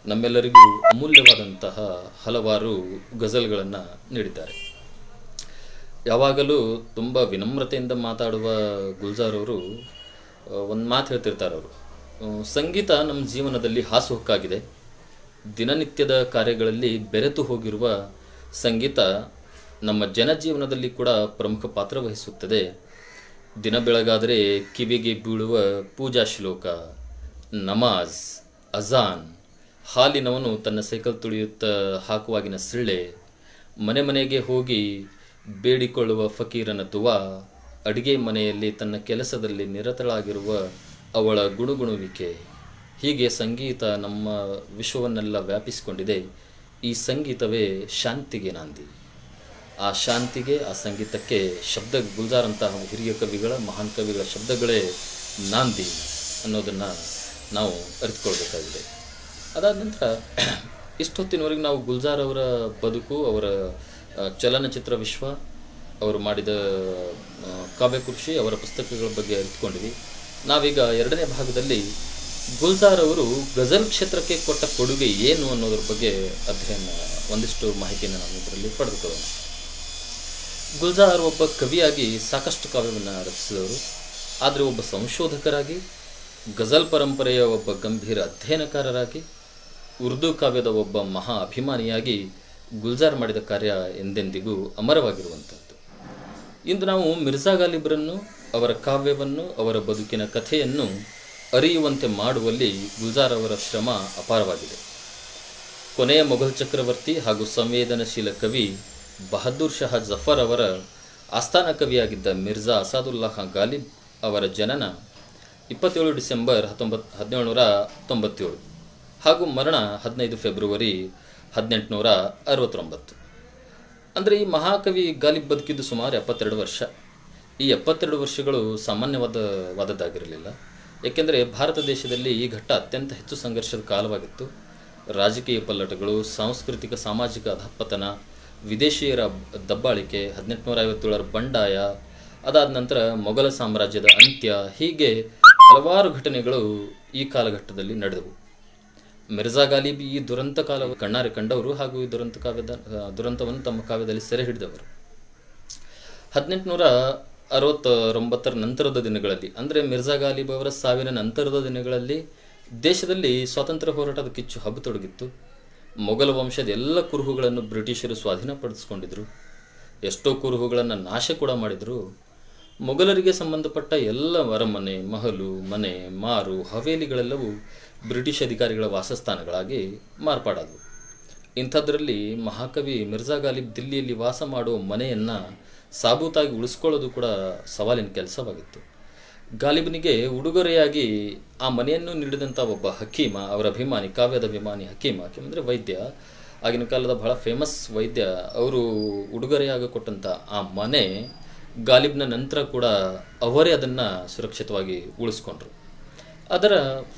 ನಮ್ಮೆಲ್ಲರಿಗೂ ಅಮೂಲ್ಯವಾದಂತಹ ಹಲವಾರು ಗಜಲ್ಗಳನ್ನು ನೀಡಿದ್ದಾರೆ. ಯಾವಾಗಲೂ ತುಂಬ ವಿನಮ್ರತೆಯಿಂದ ಮಾತಾಡುವ ಗುಲ್ಜಾರ್ ಅವರು ಒಂದು ಮಾತು ಹೇಳ್ತಿರ್ತಾರೆ. ಅವರು ಸಂಗೀತ ನಮ್ಮ ಜೀವನದಲ್ಲಿ ಹಾಸುಹೊಕ್ಕಾಗಿದೆ. ದಿನನಿತ್ಯದ ಕಾರ್ಯಗಳಲ್ಲಿ ಬೆರೆತು ಹೋಗಿರುವ ಸಂಗೀತ ನಮ್ಮ ಜನಜೀವನದಲ್ಲಿ ಕೂಡ ಪ್ರಮುಖ ಪಾತ್ರ ವಹಿಸುತ್ತದೆ. ದಿನ ಬೆಳಗಾದರೆ ಕಿವಿಗೆ ಬೀಳುವ ಪೂಜಾ ಶ್ಲೋಕ, ನಮಾಜ್, ಅಜಾನ್, ಹಾಲಿನವನು ತನ್ನ ಸೈಕಲ್ ತುಳಿಯುತ್ತಾ ಹಾಕುವಾಗಿನ ಸಿಳ್ಳೆ, ಮನೆ ಮನೆಗೆ ಹೋಗಿ ಬೇಡಿಕೊಳ್ಳುವ ಫಕೀರನ ದುವಾ, ಅಡಿಗೆ ಮನೆಯಲ್ಲಿ ತನ್ನ ಕೆಲಸದಲ್ಲಿ ನಿರತಳಾಗಿರುವ ಅವಳ ಗುಣುಗುಣುವಿಕೆ, ಹೀಗೆ ಸಂಗೀತ ನಮ್ಮ ವಿಶ್ವವನ್ನೆಲ್ಲ ವ್ಯಾಪಿಸಿಕೊಂಡಿದೆ. ಈ ಸಂಗೀತವೇ ಶಾಂತಿಗೆ ನಾಂದಿ. ಆ ಶಾಂತಿಗೆ, ಆ ಸಂಗೀತಕ್ಕೆ ಗುಲ್ಜಾರ್ ಅಂತಹ ಹಿರಿಯ ಕವಿಗಳ, ಮಹಾನ್ ಕವಿಗಳ ಶಬ್ದಗಳೇ ನಾಂದಿ ಅನ್ನೋದನ್ನು ನಾವು ಅರಿತುಕೊಳ್ಬೇಕಾಗಿದೆ. ಅದಾದ ನಂತರ ಇಷ್ಟೊತ್ತಿನವರೆಗೆ ನಾವು ಗುಲ್ಜಾರ್ ಅವರ ಬದುಕು, ಅವರ ಚಲನಚಿತ್ರ ವಿಶ್ವ, ಅವರು ಮಾಡಿದ ಕಾವ್ಯಕೃಷಿ, ಅವರ ಪುಸ್ತಕಗಳ ಬಗ್ಗೆ ಅರಿತುಕೊಂಡಿವಿ. ನಾವೀಗ 2ನೇ ಭಾಗದಲ್ಲಿ ಗುಲ್ಜಾರ್ ಅವರು ಗಜಲ್ ಕ್ಷೇತ್ರಕ್ಕೆ ಕೊಟ್ಟ ಕೊಡುಗೆ ಏನು ಅನ್ನೋದ್ರ ಬಗ್ಗೆ ಒಂದಿಷ್ಟು ಮಾಹಿತಿಯನ್ನು ನಾವು ಇದರಲ್ಲಿ ಪಡೆದುಕೊಳ್ಳೋಣ. ಗುಲ್ಜಾರ್ ಒಬ್ಬ ಕವಿಯಾಗಿ ಸಾಕಷ್ಟು ಕಾವ್ಯವನ್ನು ರಚಿಸಿದವರು. ಆದರೆ ಒಬ್ಬ ಸಂಶೋಧಕರಾಗಿ, ಗಜಲ್ ಪರಂಪರೆಯ ಒಬ್ಬ ಗಂಭೀರ ಅಧ್ಯಯನಕಾರರಾಗಿ, ಉರ್ದು ಕಾವ್ಯದ ಒಬ್ಬ ಮಹಾ ಅಭಿಮಾನಿಯಾಗಿ ಗುಲ್ಜಾರ್ ಮಾಡಿದ ಕಾರ್ಯ ಎಂದೆಂದಿಗೂ ಅಮರವಾಗಿರುವಂಥದ್ದು. ಇಂದು ನಾವು ಮಿರ್ಜಾ ಗಾಲಿಬ್ರನ್ನು, ಅವರ ಕಾವ್ಯವನ್ನು, ಅವರ ಬದುಕಿನ ಕಥೆಯನ್ನು ಅರಿಯುವಂತೆ ಮಾಡುವಲ್ಲಿ ಗುಲ್ಜಾರ್ ಅವರ ಶ್ರಮ ಅಪಾರವಾಗಿದೆ. ಕೊನೆಯ ಮೊಘಲ್ ಚಕ್ರವರ್ತಿ ಹಾಗೂ ಸಂವೇದನಶೀಲ ಕವಿ ಬಹದ್ದೂರ್ ಶಾ ಜಫರ್ ಅವರ ಆಸ್ಥಾನ ಕವಿಯಾಗಿದ್ದ ಮಿರ್ಜಾ ಅಸಾದುಲ್ಲಾ ಖಾನ್ ಗಾಲಿಬ್ ಅವರ ಜನನ 27 ಡಿಸೆಂಬರ್ 1797 ಹಾಗೂ ಮರಣ 15 ಫೆಬ್ರವರಿ 1869. ಅಂದರೆ ಈ ಮಹಾಕವಿ ಗಾಲಿಬ್ ಬದುಕಿದ್ದು ಸುಮಾರು 72 ವರ್ಷ. ಈ 72 ವರ್ಷಗಳು ಸಾಮಾನ್ಯವಾದದ್ದಾಗಿರಲಿಲ್ಲ. ಏಕೆಂದರೆ ಭಾರತ ದೇಶದಲ್ಲಿ ಈ ಘಟ್ಟ ಅತ್ಯಂತ ಹೆಚ್ಚು ಸಂಘರ್ಷದ ಕಾಲವಾಗಿತ್ತು. ರಾಜಕೀಯ ಪಲ್ಲಟಗಳು, ಸಾಂಸ್ಕೃತಿಕ ಸಾಮಾಜಿಕ ಅಧಃಪತನ, ವಿದೇಶಿಯರ ದಬ್ಬಾಳಿಕೆ, 1857ರ ಬಂಡಾಯ, ಅದಾದ ನಂತರ ಮೊಘಲ ಸಾಮ್ರಾಜ್ಯದ ಅಂತ್ಯ, ಹೀಗೆ ಹಲವಾರು ಘಟನೆಗಳು ಈ ಕಾಲಘಟ್ಟದಲ್ಲಿ ನಡೆದವು. ಮಿರ್ಜಾ ಗಾಲಿಬ್ ಈ ದುರಂತ ಕಾಲ ಕಣ್ಣಾರೆ ಕಂಡವರು ಹಾಗೂ ಈ ದುರಂತವನ್ನು ತಮ್ಮ ಕಾವ್ಯದಲ್ಲಿ ಸೆರೆ ಹಿಡಿದವರು. 1869ರ ನಂತರದ ದಿನಗಳಲ್ಲಿ, ಅಂದರೆ ಮಿರ್ಜಾ ಗಾಲಿಬ್ ಅವರ ಸಾವಿನ ನಂತರದ ದಿನಗಳಲ್ಲಿ ದೇಶದಲ್ಲಿ ಸ್ವಾತಂತ್ರ್ಯ ಹೋರಾಟದ ಕಿಚ್ಚು ಹಬ್ಬತೊಡಗಿತ್ತು. ಮೊಘಲ ವಂಶದ ಎಲ್ಲ ಕುರುಹುಗಳನ್ನು ಬ್ರಿಟಿಷರು ಸ್ವಾಧೀನಪಡಿಸಿಕೊಂಡಿದ್ರು. ಎಷ್ಟೋ ಕುರುಹುಗಳನ್ನು ನಾಶ ಕೂಡ ಮಾಡಿದರು. ಮೊಘಲರಿಗೆ ಸಂಬಂಧಪಟ್ಟ ಎಲ್ಲ ಅರಮನೆ, ಮಹಲು, ಮನೆ, ಮಾರು, ಹವೇಲಿಗಳೆಲ್ಲವೂ ಬ್ರಿಟಿಷ್ ಅಧಿಕಾರಿಗಳ ವಾಸಸ್ಥಾನಗಳಾಗಿ ಮಾರ್ಪಾಡಾದವು. ಇಂಥದ್ರಲ್ಲಿ ಮಹಾಕವಿ ಮಿರ್ಜಾ ಗಾಲಿಬ್ ದಿಲ್ಲಿಯಲ್ಲಿ ವಾಸ ಮಾಡೋ ಮನೆಯನ್ನು ಸಾಬೂತಾಗಿ ಉಳಿಸ್ಕೊಳ್ಳೋದು ಕೂಡ ಸವಾಲಿನ ಕೆಲಸವಾಗಿತ್ತು. ಗಾಲಿಬನಿಗೆ ಉಡುಗೊರೆಯಾಗಿ ಆ ಮನೆಯನ್ನು ನೀಡಿದಂಥ ಒಬ್ಬ ಹಕೀಮ, ಅವರ ಅಭಿಮಾನಿ, ಕಾವ್ಯದ ಅಭಿಮಾನಿ ಹಕೀಮ ಅಂದರೆ ವೈದ್ಯ, ಆಗಿನ ಕಾಲದ ಬಹಳ ಫೇಮಸ್ ವೈದ್ಯ, ಅವರು ಉಡುಗೊರೆಯಾಗಿ ಕೊಟ್ಟಂಥ ಆ ಮನೆ ಗಾಲಿಬ್ನ ನಂತರ ಕೂಡ ಅವರೇ ಅದನ್ನು ಸುರಕ್ಷಿತವಾಗಿ ಉಳಿಸ್ಕೊಂಡ್ರು. ಅದರ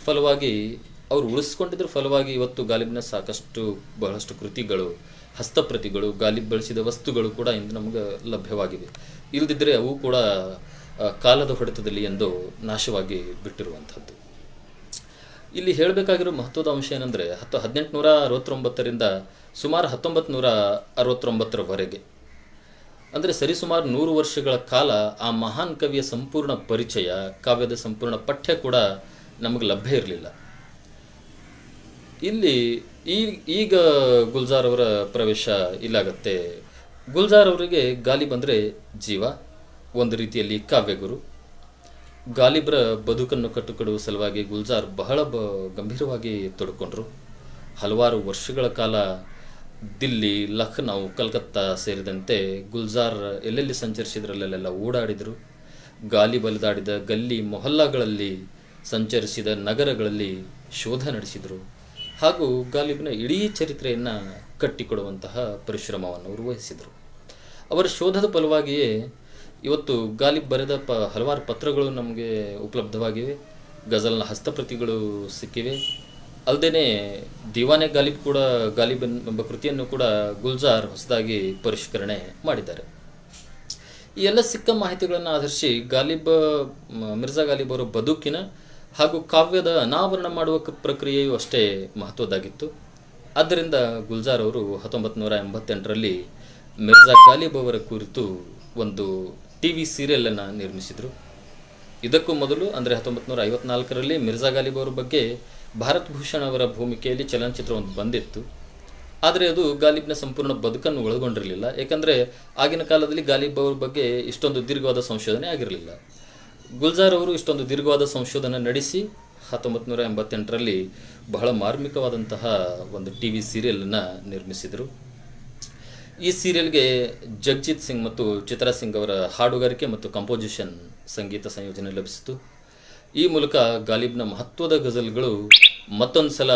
ಫಲವಾಗಿ ಅವರು ಉಳಿಸ್ಕೊಂಡಿದ್ರ ಫಲವಾಗಿ ಇವತ್ತು ಗಾಲಿಬ್ನ ಬಹಳಷ್ಟು ಕೃತಿಗಳು, ಹಸ್ತಪ್ರತಿಗಳು, ಗಾಲಿಬ್ ಬಳಸಿದ ವಸ್ತುಗಳು ಕೂಡ ಇಂದು ನಮಗೆ ಲಭ್ಯವಾಗಿವೆ. ಇಲ್ಲದಿದ್ದರೆ ಅವು ಕೂಡ ಕಾಲದ ಹೊಡೆತದಲ್ಲಿ ಎಂದು ನಾಶವಾಗಿ ಬಿಟ್ಟಿರುವಂಥದ್ದು. ಇಲ್ಲಿ ಹೇಳಬೇಕಾಗಿರೋ ಮಹತ್ವದ ಅಂಶ ಏನಂದರೆ 1869ರಿಂದ ಸುಮಾರು 1969ರವರೆಗೆ, ಅಂದರೆ ಸರಿಸುಮಾರು 100 ವರ್ಷಗಳ ಕಾಲ ಆ ಮಹಾನ್ ಕವಿಯ ಸಂಪೂರ್ಣ ಪರಿಚಯ, ಕಾವ್ಯದ ಸಂಪೂರ್ಣ ಪಠ್ಯ ಕೂಡ ನಮಗೆ ಲಭ್ಯ ಇರಲಿಲ್ಲ. ಇಲ್ಲಿ ಈಗ ಗುಲ್ಜಾರ್ ಅವರ ಪ್ರವೇಶ ಇಲ್ಲಾಗತ್ತೆ. ಗುಲ್ಜಾರ್ ಅವರಿಗೆ ಗಾಲಿಬ್ ಅಂದರೆ ಜೀವ, ಒಂದು ರೀತಿಯಲ್ಲಿ ಕಾವ್ಯಗುರು. ಗಾಲಿಬ್ರ ಬದುಕನ್ನು ಕಟ್ಟಿಕೊಡುವ ಸಲುವಾಗಿ ಗುಲ್ಜಾರ್ ಬಹಳ ಗಂಭೀರವಾಗಿ ತೊಡ್ಕೊಂಡ್ರು. ಹಲವಾರು ವರ್ಷಗಳ ಕಾಲ ದಿಲ್ಲಿ, ಲಖನೌ, ಕಲ್ಕತ್ತಾ ಸೇರಿದಂತೆ ಗುಲ್ಜಾರ್ ಎಲ್ಲೆಲ್ಲಿ ಸಂಚರಿಸಿದ್ರಲ್ಲೆಲ್ಲ ಓಡಾಡಿದರು. ಗಾಲಿಬ್ ಅಲೆದಾಡಿದ ಗಲ್ಲಿ ಮೊಹಲ್ಲಾಗಳಲ್ಲಿ, ಸಂಚರಿಸಿದ ನಗರಗಳಲ್ಲಿ ಶೋಧ ನಡೆಸಿದರು. ಹಾಗೂ ಗಾಲಿಬ್ನ ಇಡೀ ಚರಿತ್ರೆಯನ್ನು ಕಟ್ಟಿಕೊಡುವಂತಹ ಪರಿಶ್ರಮವನ್ನು ಅವರು ವಹಿಸಿದರು. ಅವರ ಶೋಧದ ಫಲವಾಗಿಯೇ ಇವತ್ತು ಗಾಲಿಬ್ ಬರೆದ ಹಲವಾರು ಪತ್ರಗಳು ನಮಗೆ ಉಪಲಬ್ಧವಾಗಿವೆ. ಗಜಲ್ನ ಹಸ್ತಪ್ರತಿಗಳು ಸಿಕ್ಕಿವೆ. ಅಲ್ಲದೆ ದಿವಾನೆ ಗಾಲಿಬ್ ಎಂಬ ಕೃತಿಯನ್ನು ಕೂಡ ಗುಲ್ಜಾರ್ ಹೊಸದಾಗಿ ಪರಿಷ್ಕರಣೆ ಮಾಡಿದ್ದಾರೆ. ಈ ಎಲ್ಲ ಸಿಕ್ಕ ಮಾಹಿತಿಗಳನ್ನು ಆಧರಿಸಿ ಮಿರ್ಜಾ ಗಾಲಿಬ್ ಅವರ ಬದುಕಿನ ಹಾಗೂ ಕಾವ್ಯದ ಅನಾವರಣ ಮಾಡುವ ಪ್ರಕ್ರಿಯೆಯು ಅಷ್ಟೇ ಮಹತ್ವದ್ದಾಗಿತ್ತು. ಆದ್ದರಿಂದ ಗುಲ್ಜಾರ್ ಅವರು 1988ರಲ್ಲಿ ಮಿರ್ಜಾ ಗಾಲಿಬ್ ಅವರ ಕುರಿತು ಒಂದು ಟಿವಿ ಸೀರಿಯಲನ್ನು ನಿರ್ಮಿಸಿದರು. ಇದಕ್ಕೂ ಮೊದಲು ಅಂದರೆ 1954ರಲ್ಲಿ ಮಿರ್ಜಾ ಗಾಲಿಬ್ ಅವರ ಬಗ್ಗೆ ಭಾರತ್ ಭೂಷಣ್ ಅವರ ಭೂಮಿಕೆಯಲ್ಲಿ ಚಲನಚಿತ್ರ ಒಂದು ಬಂದಿತ್ತು. ಆದರೆ ಅದು ಗಾಲಿಬ್ನ ಸಂಪೂರ್ಣ ಬದುಕನ್ನು ಒಳಗೊಂಡಿರಲಿಲ್ಲ. ಏಕೆಂದರೆ ಆಗಿನ ಕಾಲದಲ್ಲಿ ಗಾಲಿಬ್ ಅವರ ಬಗ್ಗೆ ಇಷ್ಟೊಂದು ದೀರ್ಘವಾದ ಸಂಶೋಧನೆ ಆಗಿರಲಿಲ್ಲ. ಗುಲ್ಜಾರ್ ಅವರು ಇಷ್ಟೊಂದು ದೀರ್ಘವಾದ ಸಂಶೋಧನೆ ನಡೆಸಿ 1988ರಲ್ಲಿ ಬಹಳ ಮಾರ್ಮಿಕವಾದಂತಹ ಒಂದು ಟಿವಿ ಸೀರಿಯಲನ್ನು ನಿರ್ಮಿಸಿದರು. ಈ ಸೀರಿಯಲ್ಗೆ ಜಗಜಿತ್ ಸಿಂಗ್ ಮತ್ತು ಚಿತ್ರಾ ಸಿಂಗ್ ಅವರ ಹಾಡುಗಾರಿಕೆ ಮತ್ತು ಕಂಪೋಸಿಷನ್, ಸಂಗೀತ ಸಂಯೋಜನೆ ಲಭಿಸಿತು. ಈ ಮೂಲಕ ಗಾಲಿಬ್ನ ಮಹತ್ವದ ಗಜಲ್ಗಳು ಮತ್ತೊಂದು ಸಲ,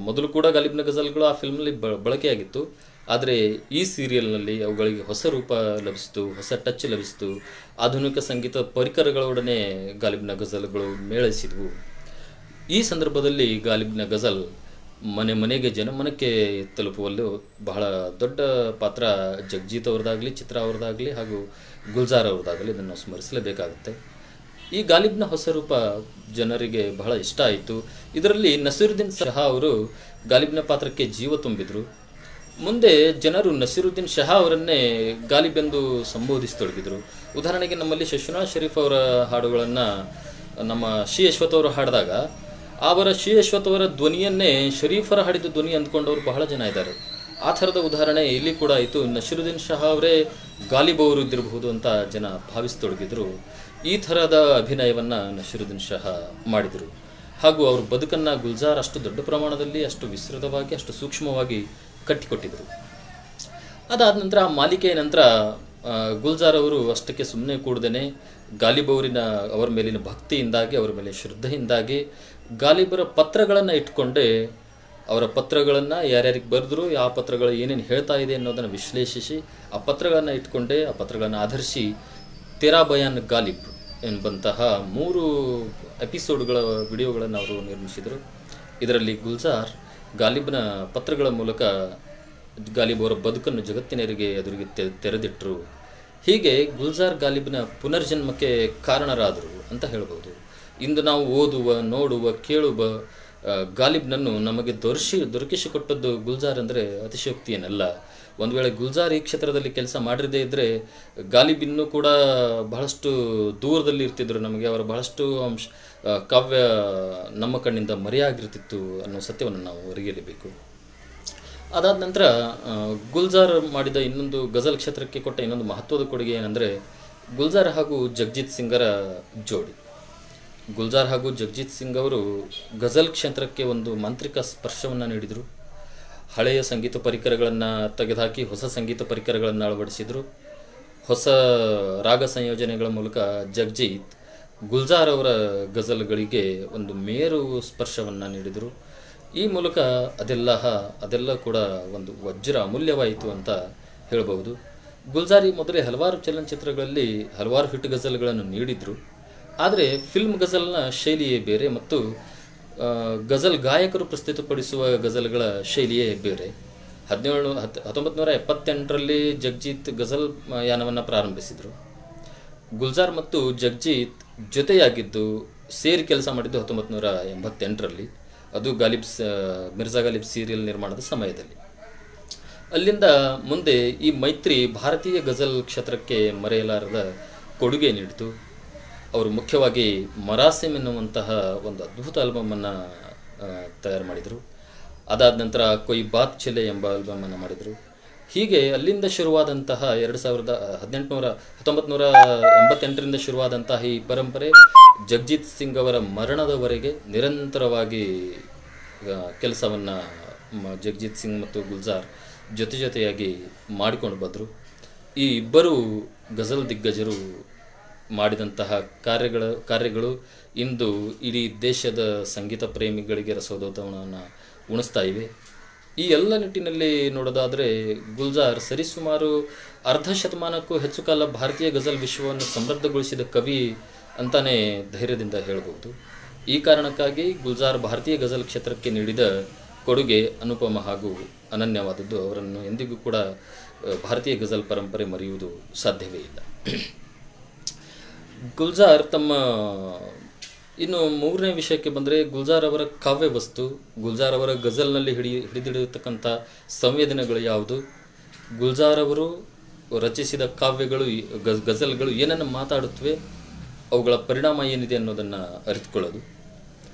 ಮೊದಲು ಕೂಡ ಗಾಲಿಬ್ನ ಗಜಲ್ಗಳು ಆ ಫಿಲ್ಮ್ನಲ್ಲಿ ಬಳಕೆಯಾಗಿತ್ತು. ಆದರೆ ಈ ಸೀರಿಯಲ್ನಲ್ಲಿ ಅವುಗಳಿಗೆ ಹೊಸ ರೂಪ ಲಭಿಸಿತು, ಹೊಸ ಟಚ್ ಲಭಿಸಿತು. ಆಧುನಿಕ ಸಂಗೀತ ಪರಿಕರಗಳೊಡನೆ ಗಾಲಿಬ್ನ ಗಜಲ್ಗಳು ಮೇಳೈಸಿದವು. ಈ ಸಂದರ್ಭದಲ್ಲಿ ಗಾಲಿಬ್ನ ಗಜಲ್ ಮನೆ ಮನೆಗೆ, ಜನಮನಕ್ಕೆ ತಲುಪುವಲ್ಲೂ ಬಹಳ ದೊಡ್ಡ ಪಾತ್ರ ಜಗಜೀತ್ ಅವ್ರದ್ದಾಗಲಿ, ಚಿತ್ರಾ ಅವ್ರದ್ದಾಗಲಿ ಹಾಗೂ ಗುಲ್ಜಾರ್ ಅವ್ರದ್ದಾಗಲಿ ಇದನ್ನು ಸ್ಮರಿಸಲೇಬೇಕಾಗುತ್ತೆ. ಈ ಗಾಲಿಬ್ನ ಹೊಸ ರೂಪ ಜನರಿಗೆ ಬಹಳ ಇಷ್ಟ ಆಯಿತು. ಇದರಲ್ಲಿ ನಸೀರುದ್ದೀನ್ ಶಹಾ ಅವರು ಗಾಲಿಬ್ನ ಪಾತ್ರಕ್ಕೆ ಜೀವ ತುಂಬಿದರು. ಮುಂದೆ ಜನರು ನಸೀರುದ್ದೀನ್ ಶಹಾ ಅವರನ್ನೇ ಗಾಲಿಬ್ ಎಂದು ಸಂಬೋಧಿಸತೊಡಗಿದರು. ಉದಾಹರಣೆಗೆ ನಮ್ಮಲ್ಲಿ ಶಶಿನಾಥ್ ಶರೀಫ್ ಅವರ ಹಾಡುಗಳನ್ನು ನಮ್ಮ ಶ್ರೀ ಅಶ್ವಥ್ ಅವರು ಹಾಡಿದಾಗ ಅವರ ಶ್ರೀ ಅಶ್ವಥ್ ಅವರ ಧ್ವನಿಯನ್ನೇ ಶರೀಫರ ಹಾಡಿದ ಧ್ವನಿ ಅಂದ್ಕೊಂಡವರು ಬಹಳ ಜನ ಇದ್ದಾರೆ. ಆ ಥರದ ಉದಾಹರಣೆ ಇಲ್ಲಿ ಕೂಡ ಆಯಿತು. ನಸೀರುದ್ದೀನ್ ಶಹಾ ಅವರೇ ಗಾಲಿಬ್ ಅವರು ಇದ್ದಿರಬಹುದು ಅಂತ ಜನ ಭಾವಿಸತೊಡಗಿದ್ರು. ಈ ಥರದ ಅಭಿನಯವನ್ನು ನಸೀರುದ್ದೀನ್ ಶಹಾ ಮಾಡಿದರು. ಹಾಗೂ ಅವ್ರ ಬದುಕನ್ನು ಗುಲ್ಜಾರ್ ಅಷ್ಟು ದೊಡ್ಡ ಪ್ರಮಾಣದಲ್ಲಿ, ಅಷ್ಟು ವಿಸ್ತೃತವಾಗಿ, ಅಷ್ಟು ಸೂಕ್ಷ್ಮವಾಗಿ ಕಟ್ಟಿಕೊಟ್ಟಿದ್ರು. ಅದಾದ ನಂತರ ಆ ಮಾಲಿಕೆಯ ನಂತರ ಗುಲ್ಜಾರ್ ಅವರು ಅಷ್ಟಕ್ಕೆ ಸುಮ್ಮನೆ ಕೂಡದೇನೆ ಗಾಲಿಬ್ ಅವರ ಮೇಲಿನ ಭಕ್ತಿಯಿಂದಾಗಿ, ಅವರ ಮೇಲೆ ಶ್ರದ್ಧೆಯಿಂದಾಗಿ ಗಾಲಿಬರ ಪತ್ರಗಳನ್ನು ಇಟ್ಕೊಂಡೆ ಅವರ ಪತ್ರಗಳನ್ನು ಯಾರ್ಯಾರಿಗೆ ಬರೆದ್ರು, ಆ ಪತ್ರಗಳು ಏನೇನು ಹೇಳ್ತಾ ಇದೆ ಅನ್ನೋದನ್ನು ವಿಶ್ಲೇಷಿಸಿ ಆ ಪತ್ರಗಳನ್ನು ಇಟ್ಕೊಂಡೆ, ಆ ಪತ್ರಗಳನ್ನು ಆಧರಿಸಿ ತೆರಾ ಬಯಾನ್ ಗಾಲಿಬ್ ಎಂಬಂತಹ 3 ಎಪಿಸೋಡ್ಗಳ ವಿಡಿಯೋಗಳನ್ನು ಅವರು ನಿರ್ಮಿಸಿದರು. ಇದರಲ್ಲಿ ಗುಲ್ಜಾರ್ ಗಾಲಿಬ್ನ ಪತ್ರಗಳ ಮೂಲಕ ಗಾಲಿಬ್ ಅವರ ಬದುಕನ್ನು ಜಗತ್ತಿನರಿಗೆ ಎದುರಿಗೆ ತೆರೆದಿಟ್ಟರು. ಹೀಗೆ ಗುಲ್ಜಾರ್ ಗಾಲಿಬ್ನ ಪುನರ್ಜನ್ಮಕ್ಕೆ ಕಾರಣರಾದರು ಅಂತ ಹೇಳ್ಬೋದು. ಇಂದು ನಾವು ಓದುವ, ನೋಡುವ, ಕೇಳುವ ಗಾಲಿಬ್ನನ್ನು ನಮಗೆ ದೊರಕಿಸಿಕೊಟ್ಟದ್ದು ಗುಲ್ಜಾರ್ ಅಂದರೆ ಅತಿಶಯೋಕ್ತಿ ಏನಲ್ಲ. ಒಂದು ವೇಳೆ ಗುಲ್ಜಾರ್ ಈ ಕ್ಷೇತ್ರದಲ್ಲಿ ಕೆಲಸ ಮಾಡಿರದೇ ಇದ್ದರೆ ಗಾಲಿಬ್ ಇನ್ನೂ ಕೂಡ ಬಹಳಷ್ಟು ದೂರದಲ್ಲಿ ಇರ್ತಿದ್ರು. ನಮಗೆ ಅವರ ಬಹಳಷ್ಟು ಕಾವ್ಯ ನಮ್ಮ ಕಣ್ಣಿಂದ ಮರೆಯಾಗಿರ್ತಿತ್ತು ಅನ್ನೋ ಸತ್ಯವನ್ನು ನಾವು ಅರಿಯಲೇಬೇಕು. ಅದಾದ ನಂತರ ಗುಲ್ಜಾರ್ ಮಾಡಿದ ಇನ್ನೊಂದು ಗಜಲ್ ಕ್ಷೇತ್ರಕ್ಕೆ ಕೊಟ್ಟ ಇನ್ನೊಂದು ಮಹತ್ವದ ಕೊಡುಗೆ ಏನಂದರೆ ಗುಲ್ಜಾರ್ ಹಾಗೂ ಜಗಜೀತ್ ಸಿಂಗರ ಜೋಡಿ. ಗುಲ್ಜಾರ್ ಹಾಗೂ ಜಗಜೀತ್ ಸಿಂಗ್ ಅವರು ಗಜಲ್ ಕ್ಷೇತ್ರಕ್ಕೆ ಒಂದು ಮಾಂತ್ರಿಕ ಸ್ಪರ್ಶವನ್ನು ನೀಡಿದರು. ಹಳೆಯ ಸಂಗೀತ ಪರಿಕರಗಳನ್ನು ತೆಗೆದುಹಾಕಿ ಹೊಸ ಸಂಗೀತ ಪರಿಕರಗಳನ್ನು ಅಳವಡಿಸಿದರು. ಹೊಸ ರಾಗ ಸಂಯೋಜನೆಗಳ ಮೂಲಕ ಜಗಜೀತ್ ಗುಲ್ಜಾರ್ ಅವರ ಗಜಲ್ಗಳಿಗೆ ಒಂದು ಮೇರು ಸ್ಪರ್ಶವನ್ನು ನೀಡಿದರು. ಈ ಮೂಲಕ ಅದೆಲ್ಲ ಕೂಡ ಒಂದು ವಜ್ರ ಅಮೂಲ್ಯವಾಯಿತು ಅಂತ ಹೇಳಬಹುದು. ಗುಲ್ಜಾರ್ ಈ ಮೊದಲೇ ಹಲವಾರು ಚಲನಚಿತ್ರಗಳಲ್ಲಿ ಹಲವಾರು ಹಿಟ್ ಗಜಲ್ಗಳನ್ನು ನೀಡಿದರು. ಆದರೆ ಫಿಲ್ಮ್ ಗಜಲ್ನ ಶೈಲಿಯೇ ಬೇರೆ ಮತ್ತು ಗಜಲ್ ಗಾಯಕರು ಪ್ರಸ್ತುತಪಡಿಸುವ ಗಜಲ್ಗಳ ಶೈಲಿಯೇ ಬೇರೆ. 1978ರಲ್ಲಿ ಜಗಜೀತ್ ಗಜಲ್ ಯಾನವನ್ನು ಪ್ರಾರಂಭಿಸಿದರು. ಗುಲ್ಜಾರ್ ಮತ್ತು ಜಗಜೀತ್ ಜೊತೆಯಾಗಿದ್ದು ಸೇರಿ ಕೆಲಸ ಮಾಡಿದ್ದು 1988ರಲ್ಲಿ. ಅದು ಮಿರ್ಜಾ ಗಾಲಿಬ್ ಸೀರಿಯಲ್ ನಿರ್ಮಾಣದ ಸಮಯದಲ್ಲಿ. ಅಲ್ಲಿಂದ ಮುಂದೆ ಈ ಮೈತ್ರಿ ಭಾರತೀಯ ಗಜಲ್ ಕ್ಷೇತ್ರಕ್ಕೆ ಮರೆಯಲಾರದ ಕೊಡುಗೆ ನೀಡಿತು. ಅವರು ಮುಖ್ಯವಾಗಿ ಮರಾಸಿಮ್ ಎನ್ನುವಂತಹ ಒಂದು ಅದ್ಭುತ ಆಲ್ಬಮನ್ನು ತಯಾರು ಮಾಡಿದರು. ಅದಾದ ನಂತರ ಕೊಯ್ ಬಾತ್ ಚಲೆ ಎಂಬ ಆಲ್ಬಮನ್ನು ಮಾಡಿದರು. ಹೀಗೆ ಅಲ್ಲಿಂದ ಶುರುವಾದಂತಹ 1988ರಿಂದ ಶುರುವಾದಂತಹ ಈ ಪರಂಪರೆ ಜಗಜೀತ್ ಸಿಂಗ್ ಅವರ ಮರಣದವರೆಗೆ ನಿರಂತರವಾಗಿ ಕೆಲಸವನ್ನು ಜಗಜೀತ್ ಸಿಂಗ್ ಮತ್ತು ಗುಲ್ಜಾರ್ ಜೊತೆಯಾಗಿ ಮಾಡಿಕೊಂಡು ಬಂದರು. ಈ ಇಬ್ಬರು ಗಜಲ್ ದಿಗ್ಗಜರು ಮಾಡಿದಂತಹ ಕಾರ್ಯಗಳು ಇಂದು ಇಡೀ ದೇಶದ ಸಂಗೀತ ಪ್ರೇಮಿಗಳಿಗೆ ರಸೋದೌತಣವನ್ನು ಉಣಿಸ್ತಾ ಇವೆ. ಈ ಎಲ್ಲ ನಿಟ್ಟಿನಲ್ಲಿ ನೋಡೋದಾದರೆ ಗುಲ್ಜಾರ್ ಸರಿಸುಮಾರು ಅರ್ಧ ಶತಮಾನಕ್ಕೂ ಹೆಚ್ಚು ಕಾಲ ಭಾರತೀಯ ಗಜಲ್ ವಿಶ್ವವನ್ನು ಸಮೃದ್ಧಗೊಳಿಸಿದ ಕವಿ ಅಂತಾನೆ ಧೈರ್ಯದಿಂದ ಹೇಳಬಹುದು. ಈ ಕಾರಣಕ್ಕಾಗಿ ಗುಲ್ಜಾರ್ ಭಾರತೀಯ ಗಜಲ್ ಕ್ಷೇತ್ರಕ್ಕೆ ನೀಡಿದ ಕೊಡುಗೆ ಅನುಪಮ ಹಾಗೂ ಅನನ್ಯವಾದದ್ದು. ಅವರನ್ನು ಎಂದಿಗೂ ಕೂಡ ಭಾರತೀಯ ಗಜಲ್ ಪರಂಪರೆ ಮರೆಯುವುದು ಸಾಧ್ಯವೇ ಇಲ್ಲ. ಗುಲ್ಜಾರ್ ತಮ್ಮ ಇನ್ನು 3ನೇ ವಿಷಯಕ್ಕೆ ಬಂದರೆ ಗುಲ್ಜಾರ್ ಅವರ ಕಾವ್ಯ ವಸ್ತು, ಗುಲ್ಜಾರ್ ಅವರ ಗಜಲ್ನಲ್ಲಿ ಹಿಡಿದಿಡತಕ್ಕಂಥ ಸಂವೇದನೆಗಳು ಯಾವುದು, ಗುಲ್ಜಾರ್ ಅವರು ರಚಿಸಿದ ಕಾವ್ಯಗಳು ಗಜಲ್ಗಳು ಏನನ್ನು ಮಾತಾಡುತ್ತವೆ, ಅವುಗಳ ಪರಿಣಾಮ ಏನಿದೆ ಅನ್ನೋದನ್ನು ಅರಿತುಕೊಳ್ಳೋದು.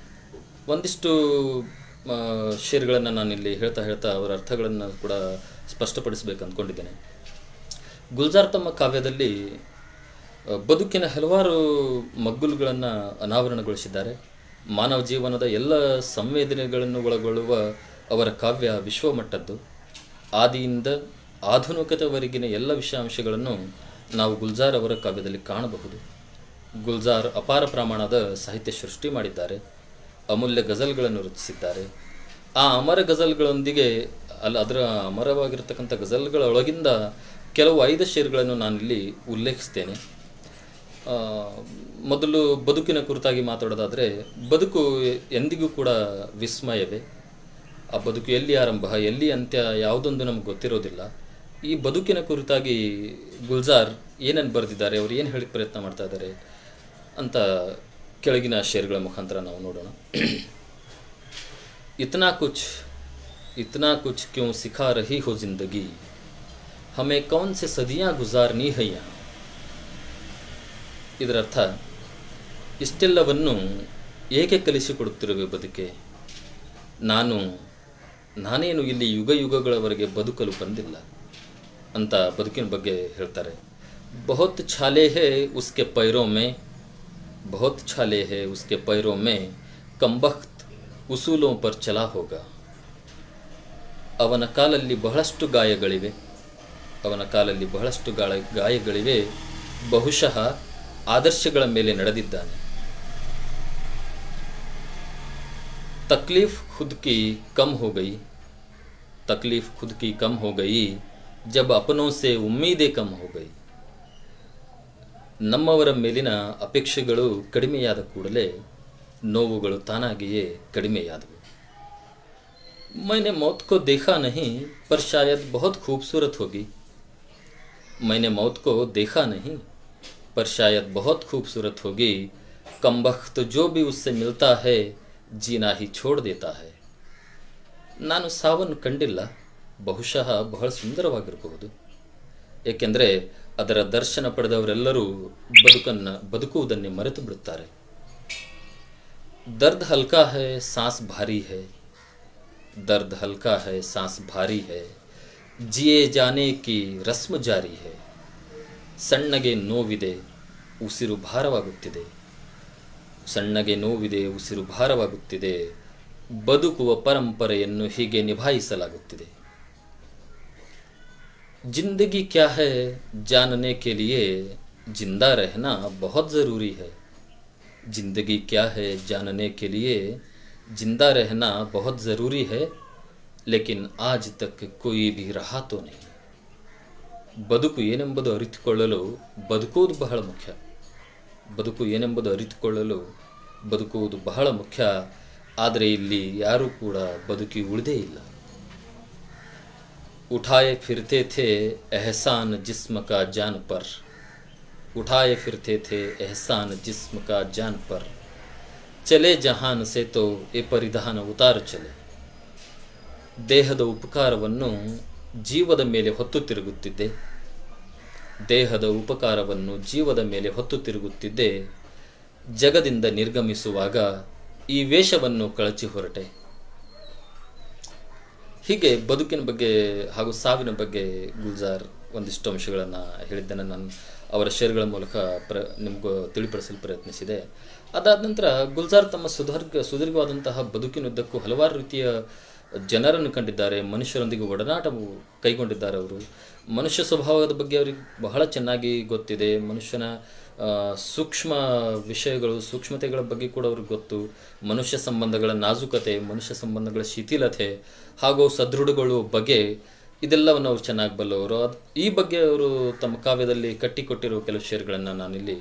ಒಂದಿಷ್ಟು ಶೇರ್ಗಳನ್ನು ನಾನಿಲ್ಲಿ ಹೇಳ್ತಾ ಅವರ ಅರ್ಥಗಳನ್ನು ಕೂಡ ಸ್ಪಷ್ಟಪಡಿಸಬೇಕು ಅಂದ್ಕೊಂಡಿದ್ದೇನೆ. ಗುಲ್ಜಾರ್ ತಮ್ಮ ಕಾವ್ಯದಲ್ಲಿ ಬದುಕಿನ ಹಲವಾರು ಮಗ್ಗುಲುಗಳನ್ನು ಅನಾವರಣಗೊಳಿಸಿದ್ದಾರೆ. ಮಾನವ ಜೀವನದ ಎಲ್ಲ ಸಂವೇದನೆಗಳನ್ನು ಒಳಗೊಳ್ಳುವ ಅವರ ಕಾವ್ಯ ವಿಶ್ವಮಟ್ಟದ್ದು. ಆದಿಯಿಂದ ಆಧುನಿಕತೆವರೆಗಿನ ಎಲ್ಲ ವಿಷಯಾಂಶಗಳನ್ನು ನಾವು ಗುಲ್ಜಾರ್ ಅವರ ಕಾವ್ಯದಲ್ಲಿ ಕಾಣಬಹುದು. ಗುಲ್ಜಾರ್ ಅಪಾರ ಪ್ರಮಾಣದ ಸಾಹಿತ್ಯ ಸೃಷ್ಟಿ ಮಾಡಿದ್ದಾರೆ, ಅಮೂಲ್ಯ ಗಜಲ್ಗಳನ್ನು ರಚಿಸಿದ್ದಾರೆ. ಆ ಅಮರ ಗಜಲ್ಗಳೊಂದಿಗೆ ಅದರ ಅಮರವಾಗಿರ್ತಕ್ಕಂಥ ಗಜಲ್ಗಳೊಳಗಿಂದ ಕೆಲವು 5 ಶೇರ್ಗಳನ್ನು ನಾನಿಲ್ಲಿ ಉಲ್ಲೇಖಿಸ್ತೇನೆ. ಮೊದಲು ಬದುಕಿನ ಕುರಿತಾಗಿ ಮಾತಾಡೋದಾದರೆ, ಬದುಕು ಎಂದಿಗೂ ಕೂಡ ವಿಸ್ಮಯವೇ. ಆ ಬದುಕು ಎಲ್ಲಿ ಆರಂಭ ಎಲ್ಲಿ ಅಂತ್ಯ ಯಾವುದೊಂದು ನಮ್ಗೆ ಗೊತ್ತಿರೋದಿಲ್ಲ. ಈ ಬದುಕಿನ ಕುರಿತಾಗಿ ಗುಲ್ಜಾರ್ ಏನನ್ನು ಬರೆದಿದ್ದಾರೆ, ಅವರು ಏನು ಹೇಳಿ ಪ್ರಯತ್ನ ಮಾಡ್ತಾ ಇದ್ದಾರೆ ಅಂತ ಕೆಳಗಿನ ಶೇರ್ಗಳ ಮುಖಾಂತರ ನಾವು ನೋಡೋಣ. इतना कुछ क्यों सिखा रही हो जिंदगी, हमें कौन से सदियां गुजारनी है यहाँ. ಇದರ ಅರ್ಥ, ಇಷ್ಟೆಲ್ಲವನ್ನು ಏಕೆ ಕಲಿಸಿಕೊಡುತ್ತಿರುವೆ ಬದುಕೆ, ನಾನೇನು ಇಲ್ಲಿ ಯುಗಗಳವರೆಗೆ ಬದುಕಲು ಬಂದಿಲ್ಲ ಅಂತ ಬದುಕಿನ ಬಗ್ಗೆ ಹೇಳ್ತಾರೆ. ಬಹುತ್ ಛಾಲೆ ಹೇ ಉಸ್ಕೆ ಪೈರೋ ಮೇ, ಬಹುತ್ ಛಾಲೆ ಹೇ ಉಸ್ಕೆ ಪೈರೋ ಮೇ, ಕಂಬಖ್ತ್ ಉಸೂಲೋ ಪರ್ ಚಲಾ ಹೋಗ. ಅವನ ಕಾಲಲ್ಲಿ ಬಹಳಷ್ಟು ಗಾಯಗಳಿವೆ, ಅವನ ಕಾಲಲ್ಲಿ ಬಹಳಷ್ಟು ಗಾಯಗಳಿವೆ. ಬಹುಶಃ ಆದರ್ಶಗಳ ಮೇಲೆ ನಡೆದಿದ್ದಾನೆ. तकलीफ खुद की कम हो गई, तकलीफ खुद की कम हो गई जब अपनों से उम्मीदें कम हो गई. ನಮ್ಮವರ ಮೇಲಿನ ಅಪೇಕ್ಷೆಗಳು ಕಡಿಮೆಯಾದ ಕೂಡಲೇ ನೋವುಗಳು ತಾನಾಗಿಯೇ ಕಡಿಮೆಯಾದವು. मैंने मौत को देखा नहीं पर शायद बहुत खूबसूरत होगी, मैंने मौत को देखा नहीं पर शायद बहुत खूबसूरत होगी. कमबख्त जो भी उससे मिलता है ಜೀನಾ ಹಿ ಛೋಡ್ ದೇತಾ ಹೈ. ನಾನು ಸಾವನ್ನು ಕಂಡಿಲ್ಲ, ಬಹುಶಃ ಬಹಳ ಸುಂದರವಾಗಿರಬಹುದು. ಏಕೆಂದರೆ ಅದರ ದರ್ಶನ ಪಡೆದವರೆಲ್ಲರೂ ಬದುಕುವುದನ್ನೇ ಮರೆತು ಬಿಡುತ್ತಾರೆ. ದರ್ದ್ ಹಲ್ಕಾ ಹೈ ಸಾಸ್ ಭಾರಿ ಹೈ, ದರ್ದ್ ಹಲ್ಕಾ ಹೈ ಸಾಸ್ ಭಾರಿ ಹೈ, ಜಿಯೇ ಜಾನೆ ಕಿ ರಸ್ಮ್ ಜಾರಿ ಹೈ. ಸಣ್ಣಗೆ ನೋವಿದೆ, ಉಸಿರು ಭಾರವಾಗುತ್ತಿದೆ, ಸಣ್ಣಗೆ ನೋವಿದೆ, ಉಸಿರು ಭಾರವಾಗುತ್ತಿದೆ. ಬದುಕುವ ಪರಂಪರೆಯನ್ನು ಹೀಗೆ ನಿಭಾಯಿಸಲಾಗುತ್ತಿದೆ. जिंदगी क्या है जानने के लिए जिंदा रहना बहुत ज़रूरी है, जिंदगी क्या है जानने के लिए जिंदा रहना बहुत ज़रूरी है, लेकिन आज तक कोई भी रहा तो नहीं. ಬದುಕು ಏನೆಂಬುದು ಅರಿತುಕೊಳ್ಳಲು ಬದುಕುವುದು ಬಹಳ ಮುಖ್ಯ. ಬದುಕು ಏನೆಂಬುದು ಅರಿತುಕೊಳ್ಳಲು ಬದುಕುವುದು ಬಹಳ ಮುಖ್ಯ. ಆದರೆ ಇಲ್ಲಿ ಯಾರೂ ಕೂಡ ಬದುಕಿ ಉಳಿದೇ ಇಲ್ಲ. उठाए फिरते थे एहसान जिस्म का जान पर, उठाए फिरते थे एहसान जिस्म का जान पर, चले जहान से तो ये परिधान उतार चले. ದೇಹದ ಉಪಕಾರವನ್ನು ಜೀವದ ಮೇಲೆ ಹೊತ್ತು ತಿರುಗುತ್ತಿದ್ದೆ, ದೇಹದ ಉಪಕಾರವನ್ನು ಜೀವದ ಮೇಲೆ ಹೊತ್ತು ತಿರುಗುತ್ತಿದ್ದೆ. ಜಗದಿಂದ ನಿರ್ಗಮಿಸುವಾಗ ಈ ವೇಷವನ್ನು ಕಳಚಿ ಹೊರಟೆ. ಹೀಗೆ ಬದುಕಿನ ಬಗ್ಗೆ ಹಾಗೂ ಸಾವಿನ ಬಗ್ಗೆ ಗುಲ್ಜಾರ್ ಒಂದಿಷ್ಟು ಅಂಶಗಳನ್ನು ಹೇಳಿದ್ದೇನೆ. ನಾನು ಅವರ ಶೇರ್ಗಳ ಮೂಲಕ ನಿಮಗೂ ತಿಳಿಪಡಿಸಲು ಪ್ರಯತ್ನಿಸಿದೆ. ಅದಾದ ನಂತರ ಗುಲ್ಜಾರ್ ತಮ್ಮ ಸುದೀರ್ಘವಾದಂತಹ ಬದುಕಿನುದ್ದಕ್ಕೂ ಹಲವಾರು ರೀತಿಯ ಜನರನ್ನು ಕಂಡಿದ್ದಾರೆ, ಮನುಷ್ಯರೊಂದಿಗೆ ಒಡನಾಟ ಕೈಗೊಂಡಿದ್ದಾರೆ. ಅವರು ಮನುಷ್ಯ ಸ್ವಭಾವದ ಬಗ್ಗೆ ಅವರಿಗೆ ಬಹಳ ಚೆನ್ನಾಗಿ ಗೊತ್ತಿದೆ. ಮನುಷ್ಯನ ಸೂಕ್ಷ್ಮ ವಿಷಯಗಳು, ಸೂಕ್ಷ್ಮತೆಗಳ ಬಗ್ಗೆ ಕೂಡ ಅವ್ರಿಗೆ ಗೊತ್ತು. ಮನುಷ್ಯ ಸಂಬಂಧಗಳ ನಾಜೂಕತೆ, ಮನುಷ್ಯ ಸಂಬಂಧಗಳ ಶಿಥಿಲತೆ ಹಾಗೂ ಸದೃಢಗಳು ಬಗ್ಗೆ ಇದೆಲ್ಲವನ್ನು ಅವರು ಚೆನ್ನಾಗಿ ಬಲ್ಲವರು. ಈ ಬಗ್ಗೆ ಅವರು ತಮ್ಮ ಕಾವ್ಯದಲ್ಲಿ ಕಟ್ಟಿಕೊಟ್ಟಿರುವ ಕೆಲವು ಶೇರ್ಗಳನ್ನು ನಾನಿಲ್ಲಿ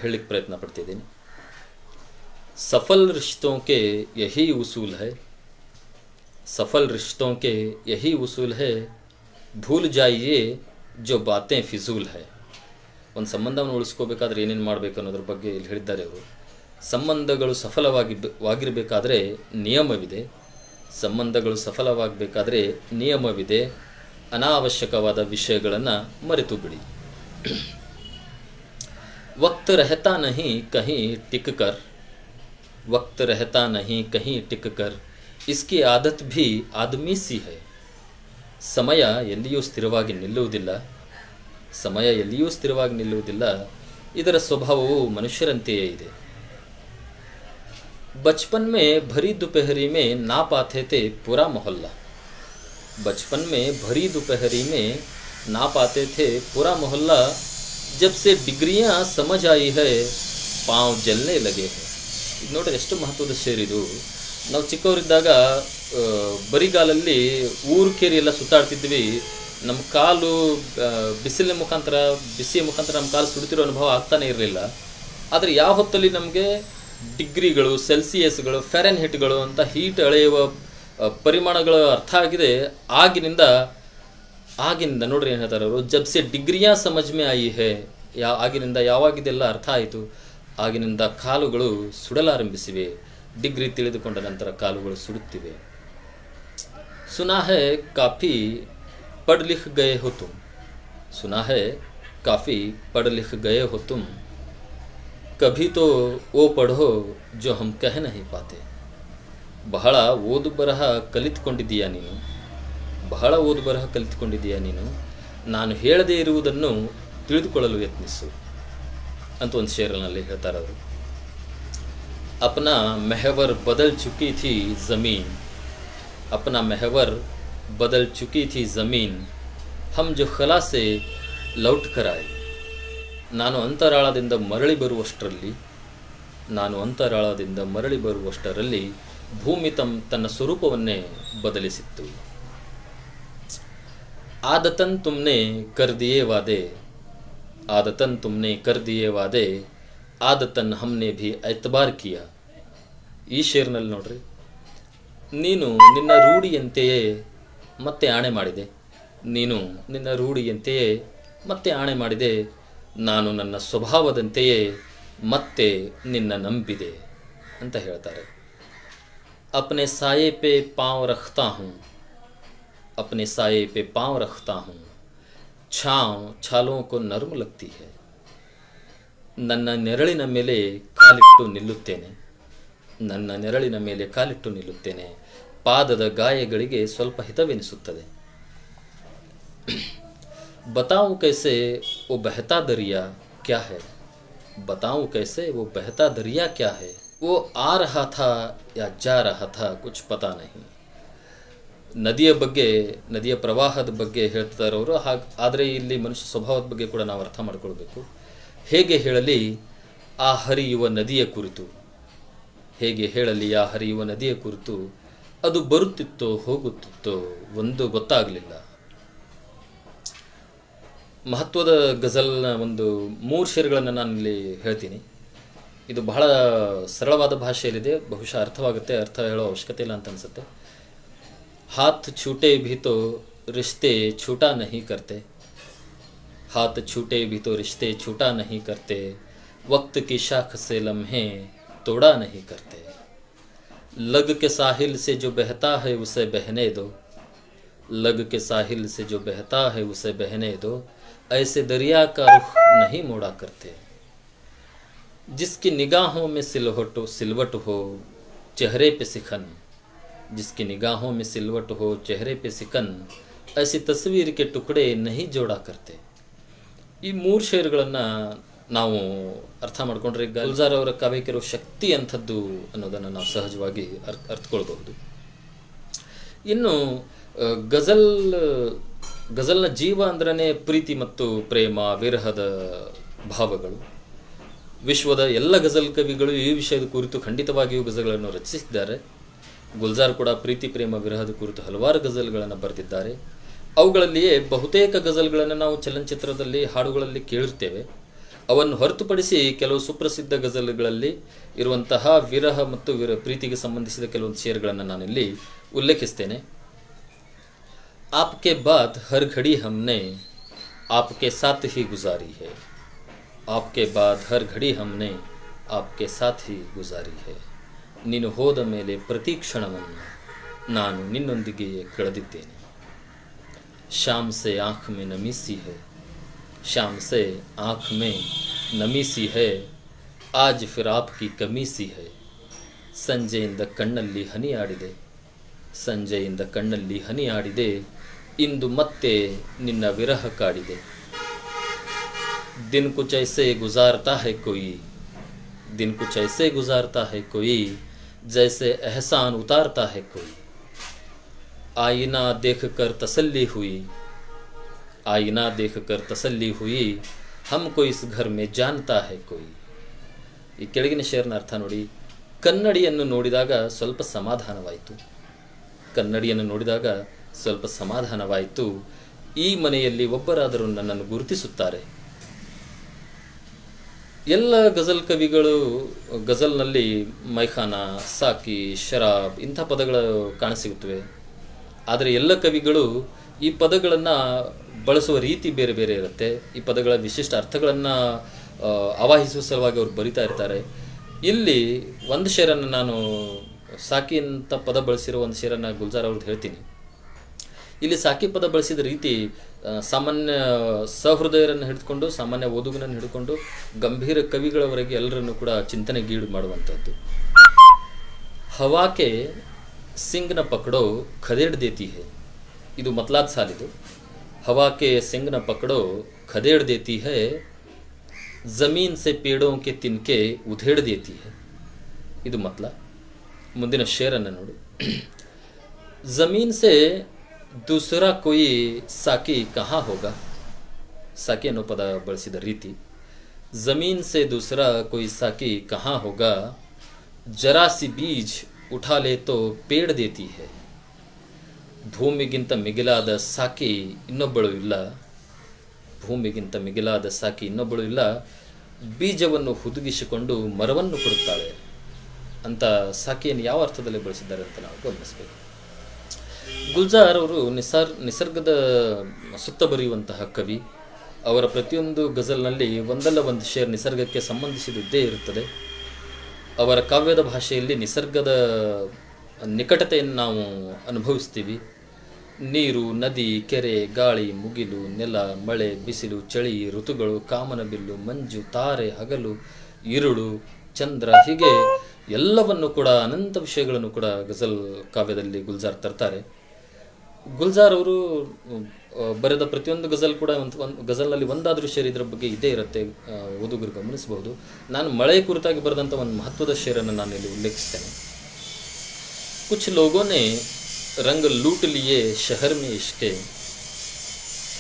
ಹೇಳಲಿಕ್ಕೆ ಪ್ರಯತ್ನ ಪಡ್ತಿದ್ದೀನಿ. ಸಫಲ್ ರಿಶ್ತೋं के यही उसूल है, सफल रिश्तों के यही उसूल है, भूल जाइए जो बातें फिजूल है. ಒಂದು ಸಂಬಂಧವನ್ನು ಉಳಿಸ್ಕೋಬೇಕಾದ್ರೆ ಏನೇನು ಮಾಡಬೇಕು ಅನ್ನೋದ್ರ ಬಗ್ಗೆ ಇಲ್ಲಿ ಹೇಳಿದ್ದಾರೆ ಅವರು. ಸಂಬಂಧಗಳು ಸಫಲವಾಗಿರಬೇಕಾದ್ರೆ ನಿಯಮವಿದೆ, ಸಂಬಂಧಗಳು ಸಫಲವಾಗಬೇಕಾದ್ರೆ ನಿಯಮವಿದೆ. ಅನಾವಶ್ಯಕವಾದ ವಿಷಯಗಳನ್ನು ಮರೆತು ಬಿಡಿ. ವಕ್ತ್ ರಹತಾ ನಹಿ ಕಹೀ ಟಿಕ್ ಕರ್, ವಕ್ತ್ ರಹತಾ ನಹಿ ಕಹೀ ಟಿಕ್ ಕರ್, ಇಸ್ಕಿ ಆದತ್ ಭಿ ಆದಮಿ ಸಿ ಹೈ. ಸಮಯ ಎಲ್ಲಿಯೂ ಸ್ಥಿರವಾಗಿ ನಿಲ್ಲುವುದಿಲ್ಲ, ಸಮಯ ಎಲ್ಲಿಯೂ ಸ್ಥಿರವಾಗಿ ನಿಲ್ಲುವುದಿಲ್ಲ. ಇದರ ಸ್ವಭಾವವು ಮನುಷ್ಯರಂತೆಯೇ ಇದೆ. बचपन में भरी दोपहरी में ना पाते थे पूरा मोहल्ला, बचपन में भरी दोपहरी में ना पाते थे पूरा मोहल्ला, जब से डिग्रियां समझ आई है पाँव जलने लगे हैं. ಇದು ನೋಡ್ರಿ ಎಷ್ಟು ಮಹತ್ವದ ಶೇರಿದು. ನಾವು ಚಿಕ್ಕವರಿದ್ದಾಗ ಬರಿಗಾಲಲ್ಲಿ ಊರು ಕೇರಿ ಎಲ್ಲ ಸುತ್ತಾಡ್ತಿದ್ವಿ. ನಮ್ಮ ಕಾಲು ಬಿಸಿಲಿನ ಮುಖಾಂತರ, ಬಿಸಿಯ ಮುಖಾಂತರ ನಮ್ಮ ಕಾಲು ಸುಡುತ್ತಿರೋ ಅನುಭವ ಆಗ್ತಾನೆ ಇರಲಿಲ್ಲ. ಆದರೆ ಯಾವ ಹೊತ್ತಲ್ಲಿ ನಮಗೆ ಡಿಗ್ರಿಗಳು, ಸೆಲ್ಸಿಯಸ್ಗಳು, ಫ್ಯಾರೆನ್ಹೀಟ್ಗಳು ಅಂತ ಹೀಟ್ ಅಳೆಯುವ ಪರಿಮಾಣಗಳು ಅರ್ಥ ಆಗಿದೆ, ಆಗಿನಿಂದ ನೋಡ್ರಿ ಏನು ಹೇಳ್ತಾರೆ ಅವರು, ಜಬ್ಸೆ ಡಿಗ್ರಿಯಾ ಸಮಜ್ ಮೇ ಆಯಿ ಹೇ. ಆಗಿನಿಂದ ಯಾವಾಗಿದೆಲ್ಲ ಅರ್ಥ ಆಯಿತು, ಆಗಿನಿಂದ ಕಾಲುಗಳು ಸುಡಲಾರಂಭಿಸಿವೆ. ಡಿಗ್ರಿ ತಿಳಿದುಕೊಂಡ ನಂತರ ಕಾಲುಗಳು ಸುಡುತ್ತಿವೆ. ಸುನಾ ಹೈ ಕಾಫಿ पढ़ लिख गए हो तुम, सुना है काफ़ी पढ़ लिख गए हो तुम, कभी तो वो पढ़ो जो हम कह नहीं पाते. ಬಹಳ ಓದು ಬರಹ ಕಲಿತುಕೊಂಡಿದ್ದೀಯಾ ನೀನು, ಬಹಳ ಓದು ಬರಹ ಕಲಿತುಕೊಂಡಿದ್ದೀಯಾ ನೀನು, ನಾನು ಹೇಳದೇ ಇರುವುದನ್ನು ತಿಳಿದುಕೊಳ್ಳಲು ಯತ್ನಿಸು ಅಂತ ಒಂದು ಶೇರ್ನಲ್ಲಿ ಹೇಳ್ತಾರೆ ಅವರು. ಅಪ್ನಾ ಮೆಹವರ್ ಬದಲ್ ಚುಕಿ ಥಿ ಜಮೀನ್, ಅಪ್ನಾ ಮೆಹವರ್ बदल चुकी थी ज़मीन, हम जो खला से लौट कर आए ನಾನು ಅಂತರಾಳದಿಂದ ಮರಳಿ ಬರುವಷ್ಟರಲ್ಲಿ ಭೂಮಿ ತನ್ನ ಸ್ವರೂಪವನ್ನೇ ಬದಲಿಸಿತ್ತು. ಆದತನ್ ತುಮ್ನೆ ಕರ್ ದಿಯೇ ವಾದೆ ಆದತನ್ ಹಮ್ನೆ ಭಿ ಐತಬಾರ್ ಕಿಯಾ. ಈ ಶೇರ್ನಲ್ಲಿ ನೋಡ್ರಿ, ನೀನು ನಿನ್ನ ರೂಢಿಯಂತೆಯೇ ಮತ್ತೆ ಆಣೆ ಮಾಡಿದೆ, ನಾನು ನನ್ನ ಸ್ವಭಾವದಂತೆಯೇ ಮತ್ತೆ ನಿನ್ನ ನಂಬಿದೆ ಅಂತ ಹೇಳ್ತಾರೆ. अपने साये पे पाँव रखता हूँ छाँव छालों को नर्म लगती है. ನನ್ನ ನೆರಳಿನ ಮೇಲೆ ಕಾಲಿಟ್ಟು ನಿಲ್ಲುತ್ತೇನೆ, ಪಾದದ ಗಾಯಗಳಿಗೆ ಸ್ವಲ್ಪ ಹಿತವೆನಿಸುತ್ತದೆ. बताऊं कैसे वो बहता दरिया क्या है, वो आ रहा था या जा रहा था कुछ पता नहीं. ನದಿಯ ಪ್ರವಾಹದ ಬಗ್ಗೆ ಹೇಳ್ತಾರೆ ಅವರು. ಆದರೆ ಇಲ್ಲಿ ಮನುಷ್ಯ ಸ್ವಭಾವದ ಬಗ್ಗೆ ಕೂಡ ನಾವು ಅರ್ಥ ಮಾಡ್ಕೊಳ್ಬೇಕು. ಹೇಗೆ ಹೇಳಲಿ ಆ ಹರಿಯುವ ನದಿಯ ಕುರಿತು, ಅದು ಬರುತ್ತಿತ್ತೋ ಹೋಗುತ್ತಿತ್ತೋ ಒಂದು ಗೊತ್ತಾಗಲಿಲ್ಲ. ಮಹತ್ವದ ಗಜಲ್ನ ಒಂದು 3 ಶೇರ್ಗಳನ್ನು ನಾನು ಇಲ್ಲಿ ಹೇಳ್ತೀನಿ. ಇದು ಬಹಳ ಸರಳವಾದ ಭಾಷೆಯಲ್ಲಿದೆ, ಬಹುಶಃ ಅರ್ಥವಾಗುತ್ತೆ, ಅರ್ಥ ಹೇಳೋ ಅವಶ್ಯಕತೆ ಇಲ್ಲ ಅಂತ ಅನ್ಸುತ್ತೆ. हाथ छूटे भी तो रिश्ते छूटा नहीं करते, वक्त की शाख से लम्हे तोड़ा नहीं करते. लग के साहिल से जो बहता है उसे बहने दो, ऐसे दरिया का रुख नहीं मोड़ा करते. जिसकी निगाहों में सिलवट हो चेहरे पे सिकन, ऐसी तस्वीर के टुकड़े नहीं जोड़ा करते. ಈ 3 ಶೇರ್ಗಳನ್ನು ನಾವು ಅರ್ಥ ಮಾಡ್ಕೊಂಡ್ರೆ ಗುಲ್ಜಾರ್ ಅವರ ಕಾವ್ಯಕ್ಕಿರೋ ಶಕ್ತಿ ಅಂಥದ್ದು ಅನ್ನೋದನ್ನು ನಾವು ಸಹಜವಾಗಿ ಅರ್ಥಕೊಳ್ಬಹುದು. ಇನ್ನು ಗಜಲ್ನ ಜೀವ ಅಂದ್ರೇ ಪ್ರೀತಿ ಮತ್ತು ಪ್ರೇಮ, ವಿರಹದ ಭಾವಗಳು. ವಿಶ್ವದ ಎಲ್ಲ ಗಜಲ್ ಕವಿಗಳು ಈ ವಿಷಯದ ಕುರಿತು ಖಂಡಿತವಾಗಿಯೂ ಗಜಲ್ಗಳನ್ನು ರಚಿಸಿದ್ದಾರೆ. ಗುಲ್ಜಾರ್ ಕೂಡ ಪ್ರೀತಿ, ಪ್ರೇಮ, ವಿರಹದ ಕುರಿತು ಹಲವಾರು ಗಜಲ್ಗಳನ್ನು ಬರೆದಿದ್ದಾರೆ. ಅವುಗಳಲ್ಲಿಯೇ ಬಹುತೇಕ ಗಜಲ್ಗಳನ್ನು ನಾವು ಚಲನಚಿತ್ರದಲ್ಲಿ ಹಾಡುಗಳಲ್ಲಿ ಕೇಳಿರ್ತೇವೆ. ಅವನ್ನು ಹೊರತುಪಡಿಸಿ ಕೆಲವು ಸುಪ್ರಸಿದ್ಧ ಗಜಲ್ಗಳಲ್ಲಿ ಇರುವಂತಹ ವಿರಹ ಮತ್ತು ಪ್ರೀತಿಗೆ ಸಂಬಂಧಿಸಿದ ಕೆಲವೊಂದು ಶೇರ್ಗಳನ್ನು ನಾನಿಲ್ಲಿ ಉಲ್ಲೇಖಿಸ್ತೇನೆ. आपके बाद हर घड़ी हमने आपके साथ ही गुजारी है, ನೀನು ಹೋದ ಮೇಲೆ ಪ್ರತಿ ಕ್ಷಣವನ್ನು ನಾನು ನಿನ್ನೊಂದಿಗೆಯೇ ಕಳೆದಿದ್ದೇನೆ. शाम से आँख में नमी सी है, आज फिर आपकी कमी सी है. ಸಂಜೆಯಿಂದ ಕಣ್ಣಲ್ಲಿ ಹನಿ ಆಡಿದೆ, ಇಂದು ಮತ್ತೆ ನಿನ್ನ ವಿರಹ ಕಾಡಿದೆ. दिन कुछ ऐसे गुजारता है कोई जैसे एहसान उतारता है कोई. आईना देख कर तसल्ली हुई हमको इस घर में जानता है कोई. ಈ ಕೆಳಗಿನ ಶೇರ್ನ ಅರ್ಥ ನೋಡಿ. ಕನ್ನಡಿಯನ್ನು ನೋಡಿದಾಗ ಸ್ವಲ್ಪ ಸಮಾಧಾನವಾಯಿತು. ಈ ಮನೆಯಲ್ಲಿ ಒಬ್ಬರಾದರೂ ನನ್ನನ್ನು ಗುರುತಿಸುತ್ತಾರೆ. ಎಲ್ಲ ಗಜಲ್ ಕವಿಗಳು ಗಜಲ್ನಲ್ಲಿ ಮೈಖಾನಾ, ಸಾಕಿ, ಶರಾಬ್ ಇಂಥ ಪದಗಳು ಕಾಣಸಿಗುತ್ತವೆ. ಆದರೆ ಎಲ್ಲ ಕವಿಗಳು ಈ ಪದಗಳನ್ನು ಬಳಸುವ ರೀತಿ ಬೇರೆ ಬೇರೆ ಇರುತ್ತೆ. ಈ ಪದಗಳ ವಿಶಿಷ್ಟ ಅರ್ಥಗಳನ್ನು ಆವಾಹಿಸುವ ಸಲುವಾಗಿ ಅವರು ಬರಿತಾ ಇರ್ತಾರೆ. ಇಲ್ಲಿ ಒಂದು ಶೇರನ್ನು ನಾನು ಸಾಕಿ ಅಂತ ಪದ ಬಳಸಿರೋ ಒಂದು ಶೇರನ್ನು ಗುಲ್ಜಾರ್ ಅವ್ರದ್ದು ಹೇಳ್ತೀನಿ. ಇಲ್ಲಿ ಸಾಕಿ ಪದ ಬಳಸಿದ ರೀತಿ ಸಾಮಾನ್ಯ ಸಹೃದಯರನ್ನು ಹಿಡಿದುಕೊಂಡು, ಸಾಮಾನ್ಯ ಓದುಗನನ್ನು ಹಿಡ್ಕೊಂಡು ಗಂಭೀರ ಕವಿಗಳವರೆಗೆ ಎಲ್ಲರನ್ನು ಕೂಡ ಚಿಂತನೆಗೀಡು ಮಾಡುವಂಥದ್ದು. ಹವಾಕೆ ಸಿಂಗ್ನ ಪಕಡೋ ಖದೇಡ್ ದೇತಿ ಹೈ, ಇದು ಮತ್ಲಾದ್ ಸಾಲಿದು. ಹವಾಕೆ ಸಿಂಗ್ನ ಪಕಡೋ ಖದೇಡ್ ದೇತಿ ಹೈ, ಜಮೀನ್ ಸೆ ಪೇಡೋಂ ಕೆ ತಿನ್ಕೆ ಉಧೇಡ್ ದೇತಿ ಹೈ, ಇದು ಮತ್ಲ. ಮುಂದಿನ ಶೇರನ್ನು ನೋಡು. ಜಮೀನ್ ಸೆ दूसरा कोई साकी कहाँ होगा. साकी ಅನ್ನೋ ಪದ ಬಳಸಿದ ರೀತಿ. जमीन से दूसरा कोई साकी कहाँ होगा. जरा सी बीज उठा ले तो पेड़ देती है. ಭೂಮಿಗಿಂತ ಮಿಗಿಲಾದ ಸಾಕಿ ಇನ್ನೊಬ್ಬಳು ಇಲ್ಲ. ಭೂಮಿಗಿಂತ ಮಿಗಿಲಾದ ಸಾಕಿ ಇನ್ನೊಬ್ಬಳು ಇಲ್ಲ. ಬೀಜವನ್ನು ಹುದುಗಿಸಿಕೊಂಡು ಮರವನ್ನು ಕೊಡುತ್ತಾಳೆ ಅಂತ ಸಾಕಿಯನ್ನು ಯಾವ ಅರ್ಥದಲ್ಲಿ ಬಳಸಿದ್ದಾರೆ ಅಂತ ನಾವು ಗಮನಿಸಬೇಕು. ಗುಲ್ಜಾರ್ ಅವರು ನಿಸರ್ಗದ ಸುತ್ತ ಬರೆಯುವಂತಹ ಕವಿ. ಅವರ ಪ್ರತಿಯೊಂದು ಗಜಲ್ನಲ್ಲಿ ಒಂದಲ್ಲ ಒಂದು ಶೇರ್ ನಿಸರ್ಗಕ್ಕೆ ಸಂಬಂಧಿಸಿದ್ದೇ ಇರುತ್ತದೆ. ಅವರ ಕಾವ್ಯದ ಭಾಷೆಯಲ್ಲಿ ನಿಸರ್ಗದ ನಿಕಟತೆಯನ್ನು ನಾವು ಅನುಭವಿಸ್ತೀವಿ. ನೀರು, ನದಿ, ಕೆರೆ, ಗಾಳಿ, ಮುಗಿಲು, ನೆಲ, ಮಳೆ, ಬಿಸಿಲು, ಚಳಿ, ಋತುಗಳು, ಕಾಮನಬಿಲ್ಲು, ಮಂಜು, ತಾರೆ, ಹಗಲು, ಇರುಳು, ಚಂದ್ರ, ಹೀಗೆ ಎಲ್ಲವನ್ನು ಕೂಡ ಅನಂತ ವಿಷಯಗಳನ್ನು ಕೂಡ ಗಜಲ್ ಕಾವ್ಯದಲ್ಲಿ ಗುಲ್ಜಾರ್ ತರ್ತಾರೆ. ಗುಲ್ಜಾರ್ ಅವರು ಬರೆದ ಪ್ರತಿಯೊಂದು ಗಜಲ್ ಕೂಡ ಒಂದು ಗಜಲ್ನಲ್ಲಿ ಒಂದಾದರೂ ಶೇರ್ ಇದರ ಬಗ್ಗೆ ಇದ್ದೇ ಇರುತ್ತೆ, ಓದುಗರು ಗಮನಿಸಬಹುದು. ನಾನು ಮಳೆ ಕುರಿತಾಗಿ ಬರೆದಂಥ ಒಂದು ಮಹತ್ವದ ಶೇರನ್ನು ನಾನು ಇಲ್ಲಿ ಉಲ್ಲೇಖಿಸ್ತೇನೆ. कुछ लोगों ने रंग लूट लिए शहर में इसके.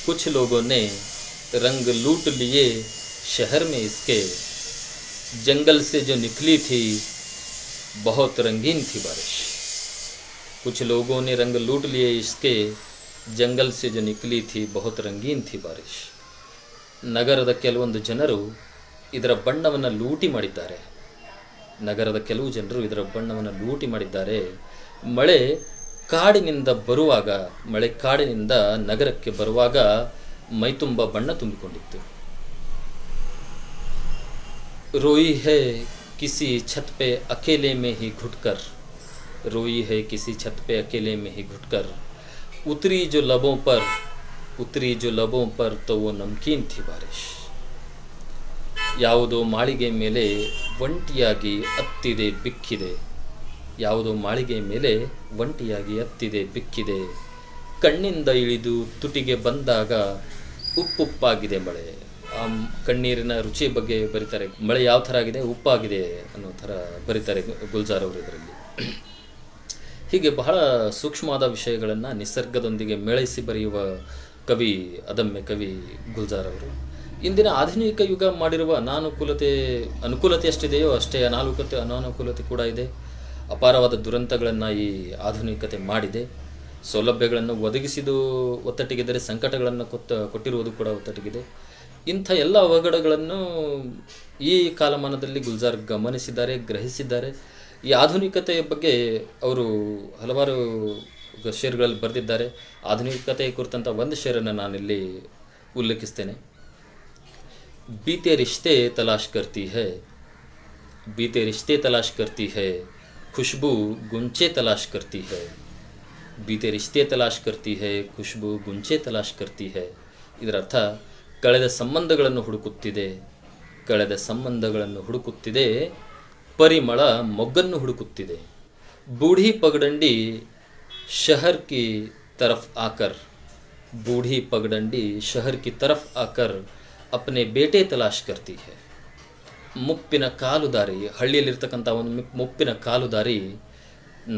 कुछ लोगों ने रंग लूट लिए शहर में इसके. जंगल से जो निकली थी बहुत रंगीन थी बारिश. कुछ लोगों ने रंग लूट लिए इसके. जंगल से जो निकली थी बहुत रंगीन थी बारिश. ನಗರದ ಕೆಲವೊಂದು ಜನರು ಇದರ ಬಣ್ಣವನ್ನು ಲೂಟಿ ಮಾಡಿದ್ದಾರೆ. ನಗರದ ಕೆಲವು ಜನರು ಇದರ ಬಣ್ಣವನ್ನು ಲೂಟಿ ಮಾಡಿದ್ದಾರೆ. ಮಳೆ ಕಾಡಿನಿಂದ ನಗರಕ್ಕೆ ಬರುವಾಗ ಮೈತುಂಬ ಬಣ್ಣ ತುಂಬಿಕೊಂಡಿತ್ತು. रोई है किसी छत पे अकेले में ही घुटकर. रोई है किसी छत पे अकेले में ही घुटकर. उतरी जो लबों पर तो वो नमकीन थी बारिश. ಯಾವುದೋ ಮಾಳಿಗೆ ಮೇಲೆ ಒಂಟಿಯಾಗಿ ಅತ್ತಿದೆ ಬಿಕ್ಕಿದೆ. ಯಾವುದೋ ಮಾಳಿಗೆ ಮೇಲೆ ಒಂಟಿಯಾಗಿ ಅತ್ತಿದೆ ಬಿಕ್ಕಿದೆ. ಕಣ್ಣಿಂದ ಇಳಿದು ತುಟಿಗೆ ಬಂದಾಗ ಉಪ್ಪುಪ್ಪಾಗಿದೆ ಮಳೆ. ಆ ಕಣ್ಣೀರಿನ ರುಚಿ ಬಗ್ಗೆ ಬರೀತಾರೆ. ಮಳೆ ಯಾವ ಥರ ಆಗಿದೆ, ಉಪ್ಪಾಗಿದೆ ಅನ್ನೋ ಥರ ಬರೀತಾರೆ ಗುಲ್ಜಾರ್ ಅವರು ಇದರಲ್ಲಿ. ಹೀಗೆ ಬಹಳ ಸೂಕ್ಷ್ಮವಾದ ವಿಷಯಗಳನ್ನು ನಿಸರ್ಗದೊಂದಿಗೆ ಮೇಳೈಸಿ ಬರೆಯುವ ಕವಿ, ಅದಮ್ಯ ಕವಿ ಗುಲ್ಜಾರ್ ಅವರು. ಇಂದಿನ ಆಧುನಿಕ ಯುಗ ಮಾಡಿರುವ ಅನುಕೂಲತೆ ಎಷ್ಟಿದೆಯೋ ಅಷ್ಟೇ ಅನಾನುಕೂಲತೆ ಕೂಡ ಇದೆ. ಅಪಾರವಾದ ದುರಂತಗಳನ್ನು ಈ ಆಧುನಿಕತೆ ಮಾಡಿದೆ. ಸೌಲಭ್ಯಗಳನ್ನು ಒದಗಿಸಿದು ಒತ್ತಟ್ಟಿಗಿದ್ದರೆ ಸಂಕಟಗಳನ್ನು ಕೊಟ್ಟಿರುವುದು ಕೂಡ ಒತ್ತಟ್ಟಿಗಿದೆ. ಇಂಥ ಎಲ್ಲ ಅವಘಡಗಳನ್ನು ಈ ಕಾಲಮಾನದಲ್ಲಿ ಗುಲ್ಜಾರ್ ಗಮನಿಸಿದ್ದಾರೆ, ಗ್ರಹಿಸಿದ್ದಾರೆ. ಈ ಆಧುನಿಕತೆಯ ಬಗ್ಗೆ ಅವರು ಹಲವಾರು ಶೇರ್ಗಳಲ್ಲಿ ಬರೆದಿದ್ದಾರೆ. ಆಧುನಿಕತೆ ಕುರಿತಂಥ ಒಂದು ಶೇರನ್ನು ನಾನಿಲ್ಲಿ ಉಲ್ಲೇಖಿಸ್ತೇನೆ. बीते रिश्ते तलाश करती है. बीते रिश्ते तलाश करती है. खुशबू गुंचे तलाश करती है. बीते रिश्ते तलाश करती है. खुशबू गुंचे तलाश करती है. ಇದರ ಅರ್ಥ ಕಳೆದ ಸಂಬಂಧಗಳನ್ನು ಹುಡುಕುತ್ತಿದೆ. ಪರಿಮಳ ಮೊಗ್ಗನ್ನು ಹುಡುಕುತ್ತಿದೆ. ಬೂಢಿ ಪಗಡಂಡಿ ಶಹರ್ ಕಿ तरफ आकर. बूढ़ी पगडंडी शहर की तरफ आकर अपने बेटे तलाश करती है. ಮುಪ್ಪಿನ ಕಾಲುದಾರಿ, ಹಳ್ಳಿಯಲ್ಲಿರ್ತಕ್ಕಂಥ ಒಂದು ಮುಪ್ಪಿನ ಕಾಲುದಾರಿ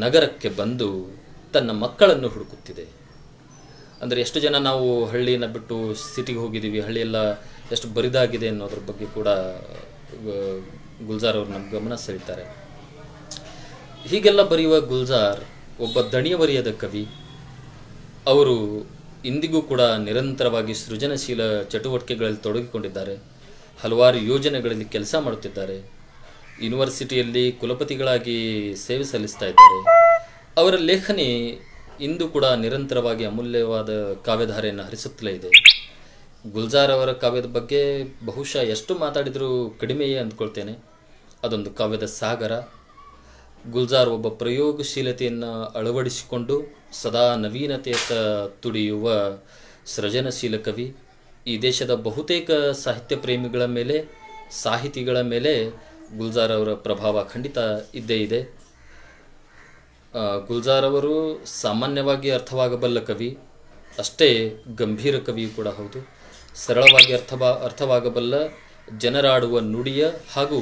ನಗರಕ್ಕೆ ಬಂದು ತನ್ನ ಮಕ್ಕಳನ್ನು ಹುಡುಕುತ್ತಿದೆ. ಅಂದರೆ ಎಷ್ಟು ಜನ ನಾವು ಹಳ್ಳಿಯನ್ನು ಬಿಟ್ಟು ಸಿಟಿಗೆ ಹೋಗಿದ್ದೀವಿ, ಹಳ್ಳಿಯೆಲ್ಲ ಎಷ್ಟು ಬರಿದಾಗಿದೆ ಅನ್ನೋದ್ರ ಬಗ್ಗೆ ಕೂಡ ಗುಲ್ಜಾರ್ ಅವರು ನಮ್ಮ ಗಮನ ಸೆಳೀತಾರೆ. ಹೀಗೆಲ್ಲ ಬರೆಯುವ ಗುಲ್ಜಾರ್ ಒಬ್ಬ ದಣಿಯವರಿಯದ ಕವಿ. ಅವರು ಇಂದಿಗೂ ಕೂಡ ನಿರಂತರವಾಗಿ ಸೃಜನಶೀಲ ಚಟುವಟಿಕೆಗಳಲ್ಲಿ ತೊಡಗಿಕೊಂಡಿದ್ದಾರೆ. ಹಲವಾರು ಯೋಜನೆಗಳಲ್ಲಿ ಕೆಲಸ ಮಾಡುತ್ತಿದ್ದಾರೆ. ಯೂನಿವರ್ಸಿಟಿಯಲ್ಲಿ ಕುಲಪತಿಗಳಾಗಿ ಸೇವೆ ಸಲ್ಲಿಸ್ತಾ ಇದ್ದಾರೆ. ಅವರ ಲೇಖನಿ ಇಂದು ಕೂಡ ನಿರಂತರವಾಗಿ ಅಮೂಲ್ಯವಾದ ಕಾವ್ಯಧಾರೆಯನ್ನು ಹರಿಸುತ್ತಲೇ ಇದೆ. ಗುಲ್ಜಾರ್ ಅವರ ಕಾವ್ಯದ ಬಗ್ಗೆ ಬಹುಶಃ ಎಷ್ಟು ಮಾತಾಡಿದರೂ ಕಡಿಮೆಯೇ ಅಂದ್ಕೊಳ್ತೇನೆ. ಅದೊಂದು ಕಾವ್ಯದ ಸಾಗರ. ಗುಲ್ಜಾರ್ ಒಬ್ಬ ಪ್ರಯೋಗಶೀಲತೆಯನ್ನು ಅಳವಡಿಸಿಕೊಂಡು ಸದಾ ನವೀನತೆಯತ್ತ ತುಡಿಯುವ ಸೃಜನಶೀಲ ಕವಿ. ಈ ದೇಶದ ಬಹುತೇಕ ಸಾಹಿತ್ಯ ಪ್ರೇಮಿಗಳ ಮೇಲೆ, ಸಾಹಿತಿಗಳ ಮೇಲೆ ಗುಲ್ಜಾರ್ ಅವರ ಪ್ರಭಾವ ಖಂಡಿತ ಇದ್ದೇ ಇದೆ. ಗುಲ್ಜಾರ್ ಅವರು ಸಾಮಾನ್ಯವಾಗಿ ಅರ್ಥವಾಗಬಲ್ಲ ಕವಿ, ಅಷ್ಟೇ ಗಂಭೀರ ಕವಿಯೂ ಕೂಡ ಹೌದು. ಸರಳವಾಗಿ ಅರ್ಥವಾಗಬಲ್ಲ ಜನರಾಡುವ ನುಡಿಯ ಹಾಗೂ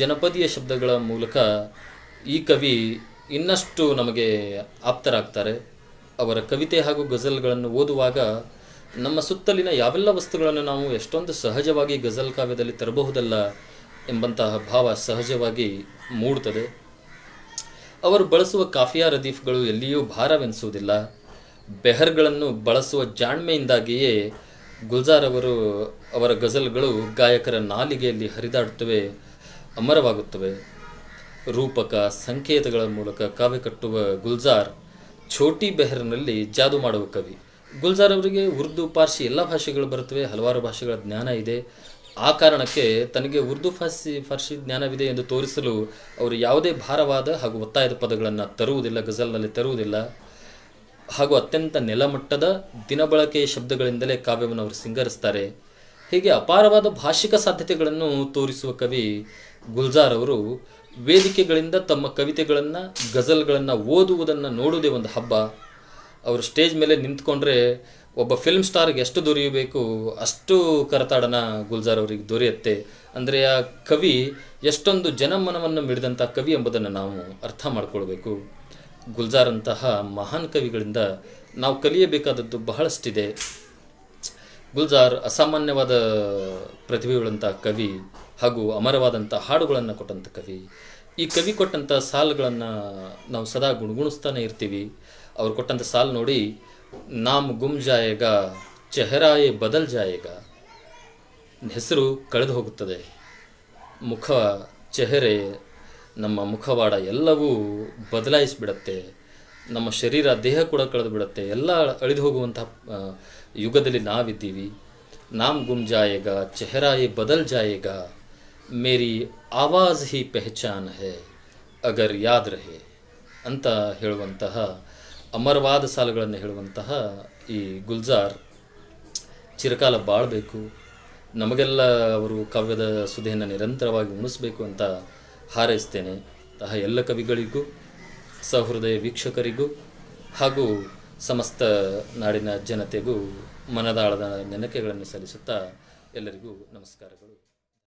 ಜನಪದೀಯ ಶಬ್ದಗಳ ಮೂಲಕ ಈ ಕವಿ ಇನ್ನಷ್ಟು ನಮಗೆ ಆಪ್ತರಾಗ್ತಾರೆ. ಅವರ ಕವಿತೆ ಹಾಗೂ ಗಜಲ್ಗಳನ್ನು ಓದುವಾಗ ನಮ್ಮ ಸುತ್ತಲಿನ ಯಾವೆಲ್ಲ ವಸ್ತುಗಳನ್ನು ನಾವು ಎಷ್ಟೊಂದು ಸಹಜವಾಗಿ ಗಜಲ್ ಕಾವ್ಯದಲ್ಲಿ ತರಬಹುದಲ್ಲ ಎಂಬಂತಹ ಭಾವ ಸಹಜವಾಗಿ ಮೂಡುತ್ತದೆ. ಅವರು ಬಳಸುವ ಕಾಫಿಯಾ ರದೀಫ್ಗಳು ಎಲ್ಲಿಯೂ ಭಾರವೆನಿಸುವುದಿಲ್ಲ. ಬೆಹರ್ಗಳನ್ನು ಬಳಸುವ ಜಾಣ್ಮೆಯಿಂದಾಗಿಯೇ ಗುಲ್ಜಾರ್ ಅವರ ಗಜಲ್ಗಳು ಗಾಯಕರ ನಾಲಿಗೆಯಲ್ಲಿ ಹರಿದಾಡುತ್ತವೆ, ಅಮರವಾಗುತ್ತವೆ. ರೂಪಕ ಸಂಕೇತಗಳ ಮೂಲಕ ಕಾವ್ಯ ಕಟ್ಟುವ ಗುಲ್ಜಾರ್ ಛೋಟಿ ಬೆಹರ್ನಲ್ಲಿ ಜಾದು ಮಾಡುವ ಕವಿ. ಗುಲ್ಜಾರ್ ಅವರಿಗೆ ಉರ್ದು, ಪಾರ್ಸಿ ಎಲ್ಲ ಭಾಷೆಗಳು ಬರುತ್ತವೆ, ಹಲವಾರು ಭಾಷೆಗಳ ಜ್ಞಾನ ಇದೆ. ಆ ಕಾರಣಕ್ಕೆ ತನಗೆ ಉರ್ದು, ಫಾರ್ಸಿ ಜ್ಞಾನವಿದೆ ಎಂದು ತೋರಿಸಲು ಅವರು ಯಾವುದೇ ಭಾರವಾದ ಹಾಗೂ ಒತ್ತಾಯದ ಪದಗಳನ್ನು ತರುವುದಿಲ್ಲ, ಗಜಲ್ನಲ್ಲಿ ತರುವುದಿಲ್ಲ. ಹಾಗೂ ಅತ್ಯಂತ ನೆಲಮಟ್ಟದ ದಿನಬಳಕೆಯ ಶಬ್ದಗಳಿಂದಲೇ ಕಾವ್ಯವನ್ನು ಅವರು ಸಿಂಗರಿಸ್ತಾರೆ. ಹೀಗೆ ಅಪಾರವಾದ ಭಾಷಿಕ ಸಾಧ್ಯತೆಗಳನ್ನು ತೋರಿಸುವ ಕವಿ ಗುಲ್ಜಾರ್ ಅವರು ವೇದಿಕೆಗಳಿಂದ ತಮ್ಮ ಕವಿತೆಗಳನ್ನು, ಗಜಲ್ಗಳನ್ನು ಓದುವುದನ್ನು ನೋಡುವುದೇ ಒಂದು ಹಬ್ಬ. ಅವರು ಸ್ಟೇಜ್ ಮೇಲೆ ನಿಂತ್ಕೊಂಡ್ರೆ ಒಬ್ಬ ಫಿಲ್ಮ್ ಸ್ಟಾರ್ಗೆ ಎಷ್ಟು ದೊರೆಯಬೇಕು ಅಷ್ಟು ಕರತಾಡನ ಗುಲ್ಜಾರ್ ಅವರಿಗೆ ದೊರೆಯುತ್ತೆ. ಅಂದರೆ ಆ ಕವಿ ಎಷ್ಟೊಂದು ಜನಮನವನ್ನು ಮಿಡಿದಂಥ ಕವಿ ಎಂಬುದನ್ನು ನಾವು ಅರ್ಥ ಮಾಡಿಕೊಳ್ಬೇಕು. ಗುಲ್ಜಾರ್ ಅಂತಹ ಮಹಾನ್ ಕವಿಗಳಿಂದ ನಾವು ಕಲಿಯಬೇಕಾದದ್ದು ಬಹಳಷ್ಟಿದೆ. ಗುಲ್ಜಾರ್ ಅಸಾಮಾನ್ಯವಾದ ಪ್ರತಿಭೆಯುಳ್ಳಂಥ ಕವಿ ಹಾಗೂ ಅಮರವಾದಂಥ ಹಾಡುಗಳನ್ನು ಕೊಟ್ಟಂಥ ಕವಿ. ಈ ಕವಿ ಕೊಟ್ಟಂಥ ಸಾಲುಗಳನ್ನು ನಾವು ಸದಾ ಗುಣಗುಣಿಸ್ತಾನೆ ಇರ್ತೀವಿ. ಅವ್ರು ಕೊಟ್ಟಂಥ ಸಾಲು ನೋಡಿ, ನಾಮ್ ಗುಮ್ ಜಾಯೇಗಾ ಚೆಹರಾಯೇ ಬದಲ್ ಜಾಯೇಗಾ, ಹೆಸರು ಕಳೆದು ಹೋಗುತ್ತದೆ, ಮುಖ, ಚೆಹರೆ, ನಮ್ಮ ಮುಖವಾಡ ಎಲ್ಲವೂ ಬದಲಾಯಿಸಿಬಿಡತ್ತೆ, ನಮ್ಮ ಶರೀರ, ದೇಹ ಕೂಡ ಕಳೆದು ಬಿಡುತ್ತೆ, ಎಲ್ಲ ಅಳಿದು ಹೋಗುವಂಥ ಯುಗದಲ್ಲಿ ನಾವಿದ್ದೀವಿ. ನಾಮ್ ಗುಮ್ ಜಾಯೇಗಾ ಚೆಹರಾಯೇ ಬದಲ್ ಜಾಯೇಗಾ, ಮೇರಿ ಆವಾಜ್ ಹಿ ಪೆಹಚಾನ್ ಹೈ ಅಗರ್ ಯಾದ್ ರಹೆ ಅಂತ ಹೇಳುವಂತಹ ಅಮರವಾದ ಸಾಲುಗಳನ್ನು ಹೇಳುವಂತಹ ಈ ಗುಲ್ಜಾರ್ ಚಿರಕಾಲ ಬಾಳಬೇಕು. ನಮಗೆಲ್ಲ ಅವರು ಕಾವ್ಯದ ಸುಧೆಯನ್ನು ನಿರಂತರವಾಗಿ ಉಣಿಸಬೇಕು ಅಂತ ಹಾರೈಸ್ತೇನೆ. ಎಲ್ಲ ಕವಿಗಳಿಗೂ, ಸಹೃದಯ ವೀಕ್ಷಕರಿಗೂ ಹಾಗೂ ಸಮಸ್ತ ನಾಡಿನ ಜನತೆಗೂ ಮನದಾಳದ ನೆನಕೆಗಳನ್ನು ಸಲ್ಲಿಸುತ್ತಾ ಎಲ್ಲರಿಗೂ ನಮಸ್ಕಾರಗಳು.